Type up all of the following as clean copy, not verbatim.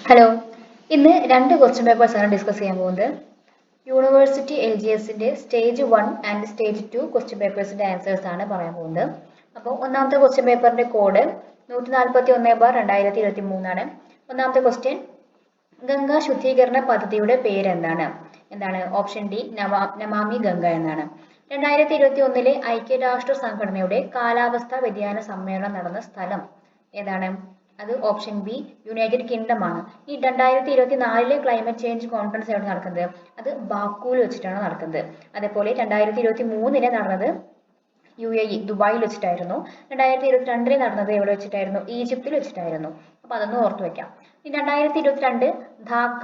Hello, ഇന്ന് രണ്ട് question papers ആണ് ഡിസ്കസ് ചെയ്യാൻ പോകുന്നത്. യൂണിവേഴ്സിറ്റി LGSന്റെ സ്റ്റേജ് 1 ആൻഡ് സ്റ്റേജ് 2 ക്വസ്റ്റ്യൻ പേപ്പേഴ്സിന്റെ ആൻസേഴ്സ് ആണ് പറയാൻ പോകുന്നത്. അപ്പോൾ ഒന്നാമത്തെ ക്വസ്റ്റ്യൻ പേപ്പറിന്റെ കോഡ് 141/2023 ആണ്. ഒന്നാമത്തെ ക്വസ്റ്റ്യൻ, ഗംഗാ ശുദ്ധീകരണ പദ്ധതിയുടെ പേരെന്താണ്? എന്താണ്? ഓപ്ഷൻ ഡി നമാമി ഗംഗ എന്നാണ്. 2021 ഐക്യരാഷ്ട്ര സംഘടനയുടെ കാലാവസ്ഥാ വ്യതിയാന സമ്മേളനം നടന്ന സ്ഥലം ഏതാണ്? അത് ഓപ്ഷൻ ബി യുണൈറ്റഡ് കിങ്ഡം ആണ്. ഈ 2024 ക്ലൈമറ്റ് ചേഞ്ച് കോൺഫറൻസ് എവിടെ നടക്കുന്നത്? അത് ബാക്കുവിൽ വെച്ചിട്ടാണ് നടക്കുന്നത്. അതേപോലെ 2023 നടന്നത് UAE ദുബായിൽ വെച്ചിട്ടായിരുന്നു. 2022 നടന്നത് എവിടെ വെച്ചിട്ടായിരുന്നു? ഈജിപ്തിൽ വെച്ചിട്ടായിരുന്നു. അപ്പൊ അതൊന്ന് ഓർത്തു വെക്കാം. ഈ 2022 ധാക്ക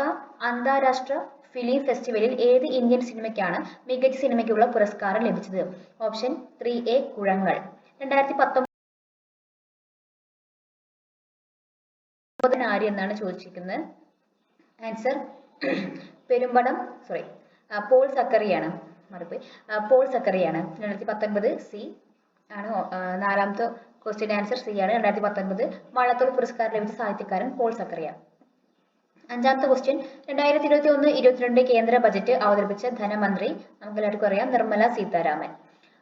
അന്താരാഷ്ട്ര ഫിലിം ഫെസ്റ്റിവലിൽ ഏത് ഇന്ത്യൻ സിനിമയ്ക്കാണ് മികച്ച സിനിമയ്ക്കുള്ള പുരസ്കാരം ലഭിച്ചത്? Option 3A കുഴങ്ങൾ. 2019 ആര് എന്നാണ് ചോദിച്ചിരിക്കുന്നത്. ആൻസർ പെരുമ്പടം പോൾ സക്കറിയാണ്. മറുപടി പോൾ സക്കറിയാണ്. 2019 സി ആണ്. നാലാമത്തെ ക്വസ്റ്റ്യൻ ആൻസർ സി ആണ്. 2019 വള്ളത്തോൾ പുരസ്കാരം ലഭിച്ച സാഹിത്യകാരൻ പോൾ സക്കറിയ. അഞ്ചാമത്തെ ക്വസ്റ്റ്യൻ, 2021-22 കേന്ദ്ര ബജറ്റ് അവതരിപ്പിച്ച ധനമന്ത്രി നമുക്ക് എല്ലാവർക്കും അറിയാം, നിർമ്മല സീതാരാമൻ.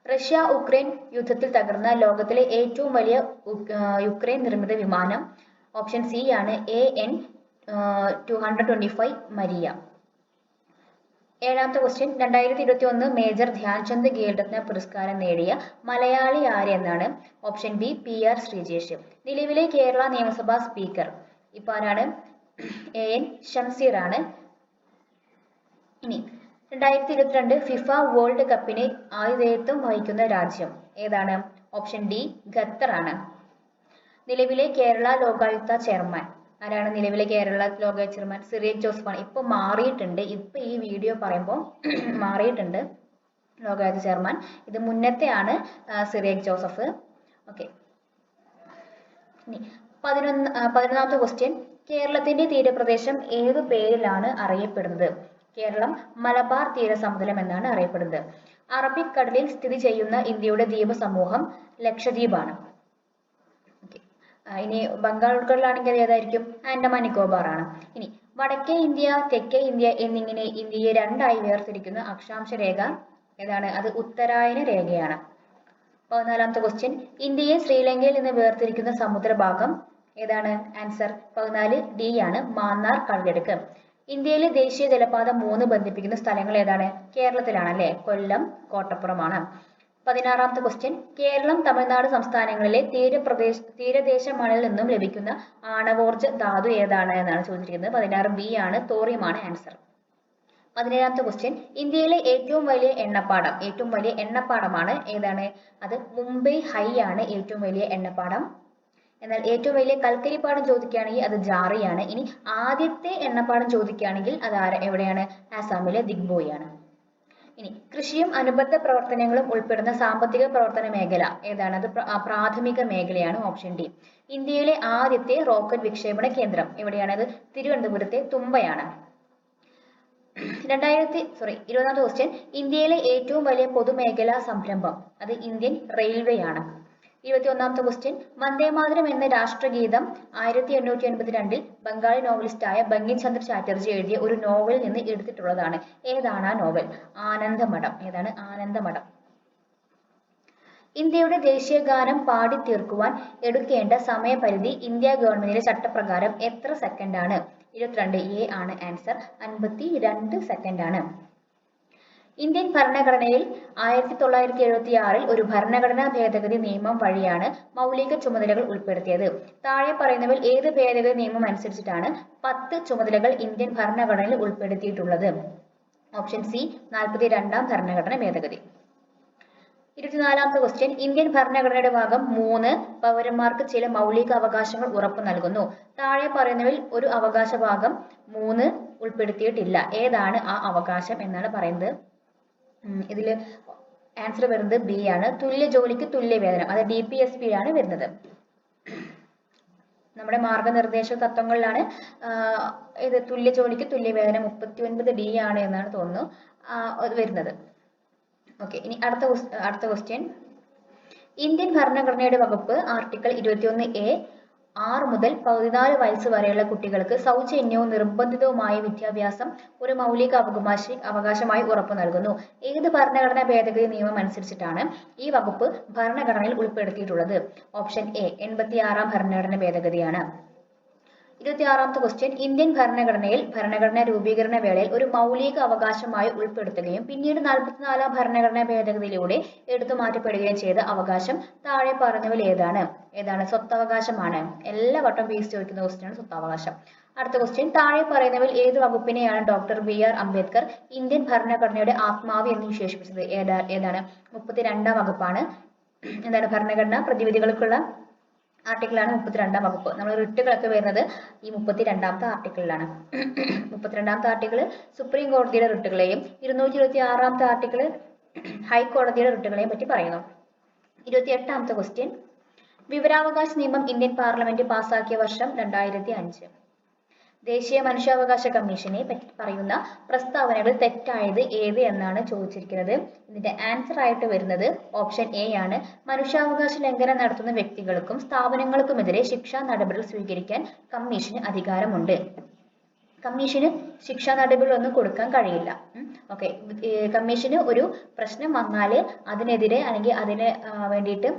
റഷ്യ ഉക്രൈൻ യുദ്ധത്തിൽ തകർന്ന ലോകത്തിലെ ഏറ്റവും വലിയ യുക്രൈൻ നിർമ്മിത വിമാനം ഓപ്ഷൻ സി ആണ് AN-225 മരിയ. ഏഴാമത്തെ ക്വസ്റ്റ്യൻ, 2021 മേജർ ധ്യാൻചന്ദ് ഖേൽരത്ന പുരസ്കാരം നേടിയ മലയാളി ആര് എന്നാണ്? Option B PR Sreejesh. നിലവിലെ കേരള നിയമസഭാ സ്പീക്കർ ഇപ്പൊ ആരാണ്? AN ഷംസീർ ആണ്. ഇനി 2022 ഫിഫ വേൾഡ് കപ്പിന് ആതിഥേയത്വം വഹിക്കുന്ന രാജ്യം ഏതാണ്? ഓപ്ഷൻ ഡി ഖത്തർ ആണ്. നിലവിലെ കേരള ലോകായുക്ത ചെയർമാൻ ആരാണ്? നിലവിലെ കേരള ലോകായുക്ത ചെയർമാൻ സിറിയക് ജോസഫാണ്. ഇപ്പൊ മാറിയിട്ടുണ്ട്. ഇപ്പൊ ഈ വീഡിയോ പറയുമ്പോൾ മാറിയിട്ടുണ്ട് ലോകായുക്ത ചെയർമാൻ. ഇത് മുന്നത്തെയാണ് സിറിയക് ജോസഫ്. ഓക്കെ. ഇനി 11ാമത്തെ ക്വസ്റ്റ്യൻ, കേരളത്തിന്റെ തീരപ്രദേശം ഏതു പേരിലാണ് അറിയപ്പെടുന്നത്? കേരളം മലബാർ തീരസമതലം എന്നാണ് അറിയപ്പെടുന്നത്. അറബിക്കടലിൽ സ്ഥിതി ചെയ്യുന്ന ഇന്ത്യയുടെ ദ്വീപ സമൂഹം ലക്ഷദ്വീപാണ്. ഇനി ബംഗാൾ ഉൾക്കടലാണെങ്കിൽ ഏതായിരിക്കും? ആൻഡമാൻ നിക്കോബാർ ആണ്. ഇനി വടക്കേ ഇന്ത്യ തെക്കേ ഇന്ത്യ എന്നിങ്ങനെ ഇന്ത്യയെ രണ്ടായി വേർതിരിക്കുന്ന അക്ഷാംശ രേഖ ഏതാണ്? അത് ഉത്തരായന രേഖയാണ്. 14ാമത്തെ ക്വസ്റ്റ്യൻ, ഇന്ത്യയെ ശ്രീലങ്കയിൽ നിന്ന് വേർതിരിക്കുന്ന സമുദ്രഭാഗം ഏതാണ്? ആൻസർ 14 ഡി ആണ്, മാന്നാർ കടലിടുക്ക്. ഇന്ത്യയിലെ ദേശീയ ജലപാത 3 ബന്ധിപ്പിക്കുന്ന സ്ഥലങ്ങൾ ഏതാണ്? കേരളത്തിലാണ് അല്ലെ? കൊല്ലം, കോട്ടപ്പുറമാണ്. 16ാമത്തെ ക്വസ്റ്റ്യൻ, കേരളം തമിഴ്നാട് സംസ്ഥാനങ്ങളിലെ തീരദേശ മണലിൽ നിന്നും ലഭിക്കുന്ന ആണവോർജ ധാതു ഏതാണ് എന്നാണ് ചോദിച്ചിരിക്കുന്നത്. 16 ബി ആണ്, തോറിയമാണ് ആൻസർ. 17ാമത്തെ ക്വസ്റ്റ്യൻ, ഇന്ത്യയിലെ ഏറ്റവും വലിയ എണ്ണപ്പാടമാണ് ഏതാണ്? അത് മുംബൈ ഹൈ ആണ് ഏറ്റവും വലിയ എണ്ണപ്പാടം. എന്നാൽ ഏറ്റവും വലിയ കൽക്കരിപ്പാടം ചോദിക്കുകയാണെങ്കിൽ അത് ജാറിയാണ്. ഇനി ആദ്യത്തെ എണ്ണപ്പാടം ചോദിക്കുകയാണെങ്കിൽ അത് എവിടെയാണ്? ആസാമിലെ ദിഗ്ബോയ് ആണ്. ഇനി കൃഷിയും അനുബന്ധ പ്രവർത്തനങ്ങളും ഉൾപ്പെടുന്ന സാമ്പത്തിക പ്രവർത്തന മേഖല ഏതാണ്? അത് പ്രാഥമിക മേഖലയാണ്. Option D. ഇന്ത്യയിലെ ആദ്യത്തെ റോക്കറ്റ് വിക്ഷേപണ കേന്ദ്രം എവിടെയാണ്? അത് തിരുവനന്തപുരത്തെ തുമ്പയാണ്. 20ാമത്തെ ക്വസ്റ്റ്യൻ, ഇന്ത്യയിലെ ഏറ്റവും വലിയ പൊതുമേഖലാ സംരംഭം അത് ഇന്ത്യൻ റെയിൽവേ ആണ്. 21ാമത്തെ ക്വസ്റ്റ്യൻ, വന്ദേമാതരം എന്ന രാഷ്ട്രഗീതം 1882 ബംഗാളി നോവലിസ്റ്റായ ബങ്കിം ചന്ദ്ര ചാറ്റർജി എഴുതിയ ഒരു നോവലിൽ നിന്ന് എടുത്തിട്ടുള്ളതാണ്. ഏതാണ് ആ നോവൽ? ആനന്ദമഠം. ഏതാണ്? ആനന്ദമഠം. ഇന്ത്യയുടെ ദേശീയ ഗാനം പാടി തീർക്കുവാൻ എടുക്കേണ്ട സമയപരിധി ഇന്ത്യ ഗവൺമെന്റിന്റെ ചട്ടപ്രകാരം എത്ര സെക്കൻഡ് ആണ്? 22 എ ആണ് ആൻസർ. 52 സെക്കൻഡ് ആണ്. ഇന്ത്യൻ ഭരണഘടനയിൽ 1976 ഒരു ഭരണഘടനാ ഭേദഗതി നിയമം വഴിയാണ് മൗലിക ചുമതലകൾ ഉൾപ്പെടുത്തിയത്. താഴെ പറയുന്നവയിൽ ഏത് ഭേദഗതി നിയമം അനുസരിച്ചിട്ടാണ് 10 ചുമതലകൾ ഇന്ത്യൻ ഭരണഘടനയിൽ ഉൾപ്പെടുത്തിയിട്ടുള്ളത്? ഓപ്ഷൻ സി 42ാം ഭരണഘടന ഭേദഗതി. 24ാമത്തെ ക്വസ്റ്റ്യൻ, ഇന്ത്യൻ ഭരണഘടനയുടെ ഭാഗം 3 പൗരന്മാർക്ക് ചില മൗലിക അവകാശങ്ങൾ ഉറപ്പു നൽകുന്നു. താഴെ പറയുന്നവയിൽ ഒരു അവകാശ ഭാഗം 3 ഉൾപ്പെടുത്തിയിട്ടില്ല. ഏതാണ് ആ അവകാശം എന്നാണ് പറയുന്നത്. ഇതിൽ ആൻസർ വരുന്നത് ബി ആണ്, തുല്യ ജോലിക്ക് തുല്യ വേതനം. അത് DPSP ആണ് വരുന്നത്. നമ്മുടെ മാർഗനിർദ്ദേശ തത്വങ്ങളിലാണ് ഇത് തുല്യ ജോലിക്ക് തുല്യ വേതനം 39 ഡി ആണ് എന്നാണ് തോന്നുന്നു വരുന്നത്. ഓക്കെ. ഇനി അടുത്ത ക്വസ്റ്റ്യൻ, ഇന്ത്യൻ ഭരണഘടനയുടെ വകുപ്പ് ആർട്ടിക്കിൾ 21A 6 മുതൽ 14 വയസ്സ് വരെയുള്ള കുട്ടികൾക്ക് സൗജന്യവും നിർബന്ധിതവുമായ വിദ്യാഭ്യാസം ഒരു മൗലിക അവകാശമായി ഉറപ്പു നൽകുന്നു. ഏത് ഭരണഘടനാ ഭേദഗതി നിയമം അനുസരിച്ചിട്ടാണ് ഈ വകുപ്പ് ഭരണഘടനയിൽ ഉൾപ്പെടുത്തിയിട്ടുള്ളത്? ഓപ്ഷൻ എ 86-ാം ഭരണഘടനാ ഭേദഗതിയാണ്. 26-ാമത്തെ ക്വസ്റ്റ്യൻ, ഇന്ത്യൻ ഭരണഘടനയിൽ ഭരണഘടനാ രൂപീകരണ വേളയിൽ ഒരു മൗലിക അവകാശമായി ഉൾപ്പെടുത്തുകയും പിന്നീട് 44-ാം ഭരണഘടനാ ഭേദഗതിയിലൂടെ എടുത്തു മാറ്റപ്പെടുകയും ചെയ്ത അവകാശം താഴെ പറഞ്ഞവയിൽ ഏതാണ്? സ്വത്തവകാശമാണ്. എല്ലാ വട്ടം പീസ് ചോദിക്കുന്ന ക്വസ്റ്റ്യനാണ് സ്വത്തവകാശം. അടുത്ത ക്വസ്റ്റ്യൻ, താഴെ പറയുന്നവയിൽ ഏത് വകുപ്പിനെയാണ് ഡോക്ടർ BR അംബേദ്കർ ഇന്ത്യൻ ഭരണഘടനയുടെ ആത്മാവ് എന്ന് വിശേഷിപ്പിച്ചത്? ഏതാണ്? 32-ാം വകുപ്പാണ്. ഭരണഘടന പ്രതിവിധികൾക്കുള്ള ആർട്ടിക്കിളാണ് 32-ാം വകുപ്പ്. നമ്മൾ റിട്ടുകളൊക്കെ വരുന്നത് ഈ 32-ാമത്തെ ആർട്ടിക്കിളിലാണ്. 32-ാമത്തെ ആർട്ടിക്കിൾ സുപ്രീം കോടതിയുടെ റിട്ടുകളെയും 226-ാമത്തെ ആർട്ടിക്കിൾ ഹൈക്കോടതിയുടെ റിട്ടുകളെയും പറ്റി പറയുന്നു. 28-ാമത്തെ ക്വസ്റ്റ്യൻ, വിവരാവകാശ നിയമം ഇന്ത്യൻ പാർലമെന്റ് പാസാക്കിയ വർഷം 2005. ദേശീയ മനുഷ്യാവകാശ കമ്മീഷനെ പറ്റി പറയുന്ന പ്രസ്താവനകൾ തെറ്റായത് ഏത് എന്നാണ് ചോദിച്ചിരിക്കുന്നത്. ഇതിന്റെ ആൻസർ ആയിട്ട് വരുന്നത് ഓപ്ഷൻ എ ആണ്. മനുഷ്യാവകാശ ലംഘനം നടത്തുന്ന വ്യക്തികൾക്കും സ്ഥാപനങ്ങൾക്കുമെതിരെ ശിക്ഷാ നടപടികൾ സ്വീകരിക്കാൻ കമ്മീഷന് അധികാരമുണ്ട്. കമ്മീഷന് ശിക്ഷാ നടപടികളൊന്നും കൊടുക്കാൻ കഴിയില്ല. ഓക്കെ, കമ്മീഷന് ഒരു പ്രശ്നം വന്നാൽ അതിനെതിരെ അല്ലെങ്കിൽ അതിന് വേണ്ടിയിട്ട്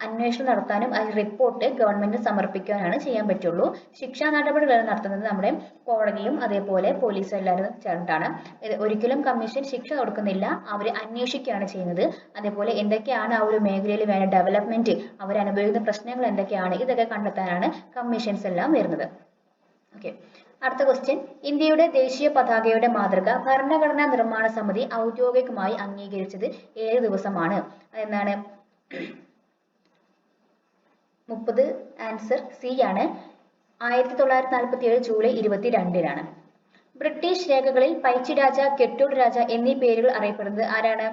അന്വേഷണം നടത്താനും അതിന് റിപ്പോർട്ട് ഗവൺമെന്റിന് സമർപ്പിക്കാനാണ് ചെയ്യാൻ പറ്റുള്ളൂ. ശിക്ഷാ നടപടികൾ നടത്തുന്നത് നമ്മുടെ കോടതിയും അതേപോലെ പോലീസും എല്ലാവരും ചേർന്നിട്ടാണ്. ഒരിക്കലും കമ്മീഷൻ ശിക്ഷ കൊടുക്കുന്നില്ല, അവർ അന്വേഷിക്കുകയാണ് ചെയ്യുന്നത്. അതേപോലെ എന്തൊക്കെയാണ് ആ ഒരു മേഖലയിൽ വേണ്ട ഡെവലപ്മെന്റ്, അവരനുഭവിക്കുന്ന പ്രശ്നങ്ങൾ എന്തൊക്കെയാണ്, ഇതൊക്കെ കണ്ടെത്താനാണ് കമ്മീഷൻസ് എല്ലാം വരുന്നത്. ഓക്കെ, അടുത്ത ക്വസ്റ്റ്യൻ, ഇന്ത്യയുടെ ദേശീയ പതാകയുടെ മാതൃക ഭരണഘടനാ നിർമ്മാണ സമിതി ഔദ്യോഗികമായി അംഗീകരിച്ചത് ഏത് ദിവസമാണ്? അതെന്താണ്? 30. ആൻസർ സി ആണ്. 1947 ജൂലൈ 22-നാണ്. ബ്രിട്ടീഷ് രേഖകളിൽ പഴശ്ശിരാജ, കെട്ടൂർ രാജ എന്നീ പേരുകൾ അറിയപ്പെടുന്നത് ആരാണ്?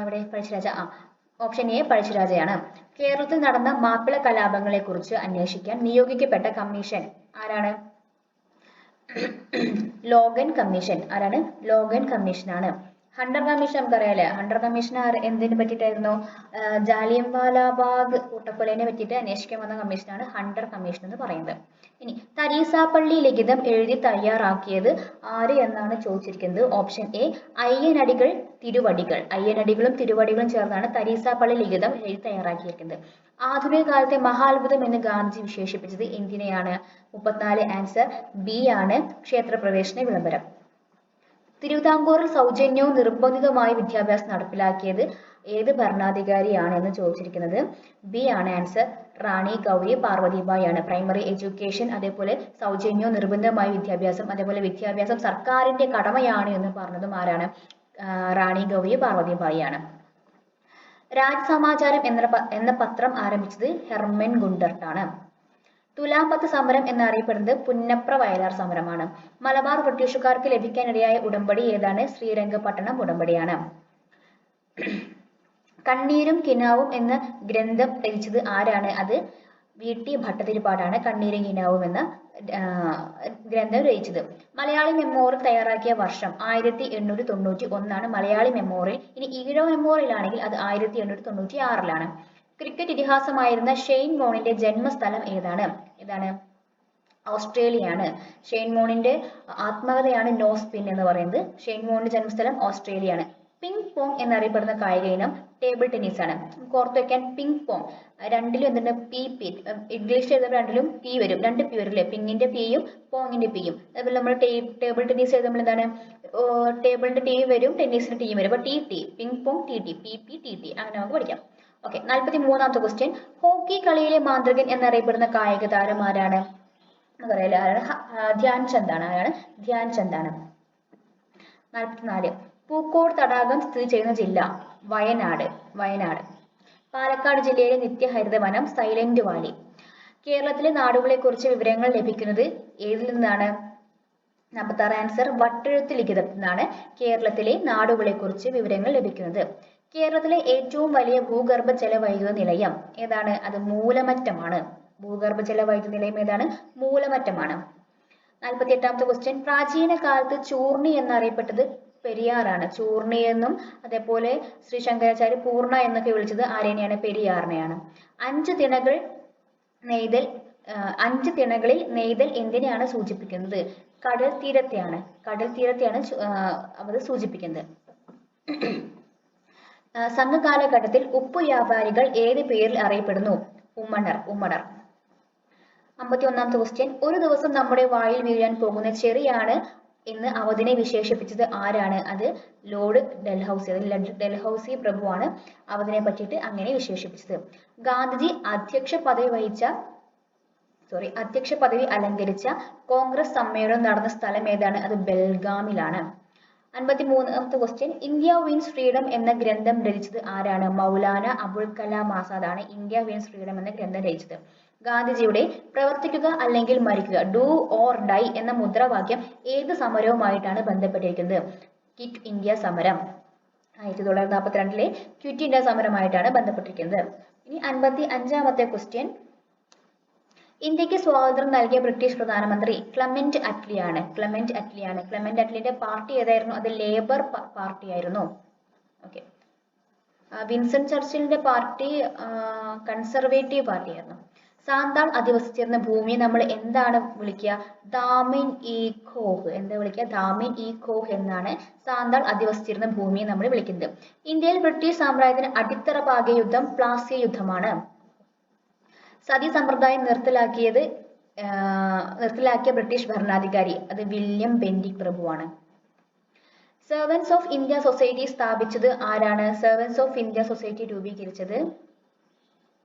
ഇവിടെ പഴശ്ശിരാജ. Option A പഴശ്ശിരാജയാണ്. കേരളത്തിൽ നടന്ന മാപ്പിള കലാപങ്ങളെ കുറിച്ച് അന്വേഷിക്കാൻ നിയോഗിക്കപ്പെട്ട കമ്മീഷൻ ആരാണ്? Logan commission. ആരാണ്? ലോഗൻ കമ്മീഷനാണ്. Hunter commission നമുക്കറിയാലേ. ഹണ്ടർ കമ്മീഷൻ എന്തിനെ പറ്റിയിട്ടായിരുന്നു? ജാലിയൻവാലാബാഗ് കൂട്ടക്കൊലയെ പറ്റിയിട്ട് അന്വേഷിക്കാൻ വന്ന കമ്മീഷനാണ് ഹണ്ടർ കമ്മീഷൻ എന്ന് പറയുന്നത്. ഇനി തരീസാപ്പള്ളി ലിഖിതം എഴുതി തയ്യാറാക്കിയത് ആര് എന്നാണ് ചോദിച്ചിരിക്കുന്നത്. Option A Ayyanadikal തിരുവടികൾ. അയ്യനടികളും തിരുവടികളും ചേർന്നാണ് തരീസാപ്പള്ളി ലിഖിതം എഴുതി തയ്യാറാക്കിയിരിക്കുന്നത്. ആധുനിക കാലത്തെ മഹാത്ഭുതം എന്ന് ഗാന്ധിജി വിശേഷിപ്പിച്ചത് എന്തിനെയാണ്? 34. ആൻസർ ബി ആണ്. ക്ഷേത്രപ്രവേശന വിളംബരം. തിരുവിതാംകൂറിൽ സൗജന്യവും നിർബന്ധിതവുമായ വിദ്യാഭ്യാസം നടപ്പിലാക്കിയത് ഏത് ഭരണാധികാരിയാണ് എന്ന് ചോദിച്ചിരിക്കുന്നത്. ബി ആണ് ആൻസർ. റാണി ഗൗരി പാർവതിബായി ആണ്. പ്രൈമറി എഡ്യൂക്കേഷൻ, അതേപോലെ സൗജന്യവും നിർബന്ധമായ വിദ്യാഭ്യാസം, അതേപോലെ വിദ്യാഭ്യാസം സർക്കാരിന്റെ കടമയാണ് എന്ന് പറഞ്ഞതും ആരാണ്? റാണി ഗൗരി പാർവതിബായി ആണ്. രാജ്സമാചാരം എന്ന പത്രം ആരംഭിച്ചത് ഹെർമൻ ഗുണ്ടർട്ട് ആണ്. തുലാംപത്ത് സമരം എന്നറിയപ്പെടുന്നത് പുന്നപ്ര വയലാർ സമരമാണ്. മലബാർ ബ്രിട്ടീഷുകാർക്ക് ലഭിക്കാനിടയായ ഉടമ്പടി ഏതാണ്? ശ്രീരംഗപട്ടണം ഉടമ്പടിയാണ്. കണ്ണീരും കിനാവും എന്ന ഗ്രന്ഥം രചിച്ചത് ആരാണ്? അത് VT ഭട്ടതിരിപ്പാടാണ് കണ്ണീരും കിനാവും എന്ന ഗ്രന്ഥം രചിച്ചത്. മലയാളി മെമ്മോറിയൽ തയ്യാറാക്കിയ വർഷം 1891 മലയാളി മെമ്മോറിയൽ. ഇനി ഈഴവ മെമ്മോറിയൽ ആണെങ്കിൽ അത് 1896 ക്രിക്കറ്റ് ഇതിഹാസമായിരുന്ന ഷെയ്ൻ വോണിന്റെ ജന്മസ്ഥലം ഏതാണ്? ഓസ്ട്രേലിയയാണ്. ഷെയ്ൻ വോണിന്റെ ആത്മകഥയാണ് നോ സ്പിൻ എന്ന് പറയുന്നത്. ഷെയ്ൻ വോണിന്റെ ജന്മസ്ഥലം ഓസ്ട്രേലിയയാണ്. പിങ് പോങ് എന്നറിയപ്പെടുന്ന കായിക ഇനം ടേബിൾ ടെന്നീസ് ആണ്. ഓർത്ത് വെക്കാൻ പിങ് പോങ് രണ്ടിലും എന്തുണ്ട്? പി. ഇംഗ്ലീഷിൽ എഴുതുമ്പോൾ രണ്ടിലും പി വരും. 2 പി വരും അല്ലേ? പിങ്ങിന്റെ പിയും പോങ്ങിന്റെ പിയും. അതുപോലെ നമ്മൾ ടേബിൾ ടെന്നീസ് എഴുതുമ്പോൾ എന്താണ്? ടേബിളിന്റെ ടി വരും, ടെന്നീസിന്റെ ടി വരും. അപ്പൊ ടി പിങ് പോങ് PP അങ്ങനെ നമുക്ക് പഠിക്കാം. ഓക്കെ, 43-ാമത്തെ ക്വസ്റ്റ്യൻ, ഹോക്കി കളിയിലെ മാന്ത്രികൻ എന്നറിയപ്പെടുന്ന കായിക താരം ആരാണ്? നമുക്കറിയാലോ ആരാണ്? ധ്യാൻ ചന്ദാണ്. ആരാണ്? ധ്യാൻ ചന്ദാണ്. 44. പൂക്കോട് തടാകം സ്ഥിതി ചെയ്യുന്ന ജില്ല? വയനാട്. പാലക്കാട് ജില്ലയിലെ നിത്യഹരിത വനം സൈലന്റ് വാലി. കേരളത്തിലെ നാടുകളെ കുറിച്ച് വിവരങ്ങൾ ലഭിക്കുന്നത് ഏതിൽ നിന്നാണ്? 46. ആൻസർ വട്ടെഴുത്ത് ലിഖിതത്തിൽ നിന്നാണ് കേരളത്തിലെ നാടുകളെ കുറിച്ച് വിവരങ്ങൾ ലഭിക്കുന്നത്. കേരളത്തിലെ ഏറ്റവും വലിയ ഭൂഗർഭ ജലവൈദ്യുത നിലയം ഏതാണ്? അത് മൂലമറ്റമാണ്. ഭൂഗർഭ ജലവൈദ്യുത നിലയം ഏതാണ്? മൂലമറ്റമാണ്. 48-ാമത്തെ ക്വസ്റ്റ്യൻ, പ്രാചീന കാലത്ത് ചൂർണി എന്നറിയപ്പെട്ടത് പെരിയാറാണ്. ചൂർണി എന്നും അതേപോലെ ശ്രീ ശങ്കരാചാര്യ പൂർണ്ണ എന്നൊക്കെ വിളിച്ചത് ആരേനെയാണ്? പെരിയാറിനെയാണ്. 5 തിണകൾ നെയ്തൽ 5 തിണകളിൽ നെയ്തൽ എന്തിനെയാണ് സൂചിപ്പിക്കുന്നത്? കടൽ തീരത്തെയാണ് അത് സൂചിപ്പിക്കുന്നത്. സംഘകാലഘട്ടത്തിൽ ഉപ്പു വ്യാപാരികൾ ഏത് പേരിൽ അറിയപ്പെടുന്നു? ഉമ്മണർ. 51ാമത്തെ ക്വസ്റ്റ്യൻ, ഒരു ദിവസം നമ്മുടെ വായിൽ വീഴാൻ പോകുന്ന ചെറിയാണ് എന്ന് അവധിനെ വിശേഷിപ്പിച്ചത് ആരാണ്? അത് ലോർഡ് ഡൽഹൌസി. ഡൽഹൌസി പ്രഭുവാണ് അവധിനെ പറ്റിയിട്ട് അങ്ങനെ വിശേഷിപ്പിച്ചത്. ഗാന്ധിജി അധ്യക്ഷ പദവി അലങ്കരിച്ച കോൺഗ്രസ് സമ്മേളനം നടന്ന സ്ഥലം ഏതാണ്? അത് ബെൽഗാമിലാണ്. 53ാമത്തെ ക്വസ്റ്റ്യൻ, ഇന്ത്യ വിൻസ് ഫ്രീഡം എന്ന ഗ്രന്ഥം രചിച്ചത് ആരാണ്? മൗലാന അബുൽ കലാം ആസാദ് ആണ് ഇന്ത്യ വിൻസ് ഫ്രീഡം എന്ന ഗ്രന്ഥം രചിച്ചത്. ഗാന്ധിജിയുടെ പ്രവർത്തിക്കുക അല്ലെങ്കിൽ മരിക്കുക, ഡു ഓർ ഡൈ എന്ന മുദ്രാവാക്യം ഏത് സമരവുമായിട്ടാണ് ബന്ധപ്പെട്ടിരിക്കുന്നത്? ക്വിറ്റ് ഇന്ത്യ സമരം. 1942 ക്വിറ്റ് ഇന്ത്യ സമരമായിട്ടാണ് ബന്ധപ്പെട്ടിരിക്കുന്നത്. ഇനി 55ാമത്തെ ക്വസ്റ്റ്യൻ, ഇന്ത്യക്ക് സ്വാതന്ത്ര്യം നൽകിയ ബ്രിട്ടീഷ് പ്രധാനമന്ത്രി ക്ലെമന്റ് അറ്റ്ലിയാണ്. ക്ലെമന്റ് അറ്റ്ലിയുടെ പാർട്ടി ഏതായിരുന്നു? അത് ലേബർ പാർട്ടി ആയിരുന്നു. ഓക്കെ. വിൻസൺ ചർച്ചിലിന്റെ പാർട്ടി കൺസർവേറ്റീവ് പാർട്ടി ആയിരുന്നു. സാന്താൾ അധിവസിച്ചിരുന്ന ഭൂമിയെ നമ്മൾ എന്താണ് വിളിക്കുക? ദാമിൻ ഇ ഖോഹ്. എന്താ വിളിക്കുക? ദാമിൻ ഇ ഖോഹ് എന്നാണ് സാന്താൾ അധിവസിച്ചിരുന്ന ഭൂമിയെ നമ്മൾ വിളിക്കുന്നത്. ഇന്ത്യയിൽ ബ്രിട്ടീഷ് സാമ്രാജ്യത്തിന് അടിത്തറ പാകിയ യുദ്ധം പ്ലാസി യുദ്ധമാണ്. സതി സമ്പ്രദായം നിർത്തലാക്കിയ ബ്രിട്ടീഷ് ഭരണാധികാരി, അത് വില്യം ബെന്റിക് പ്രഭുവാണ്. സെർവൻസ് ഓഫ് ഇന്ത്യ സൊസൈറ്റി സ്ഥാപിച്ചത് ആരാണ്? സെർവൻസ് ഓഫ് ഇന്ത്യ സൊസൈറ്റി രൂപീകരിച്ചത്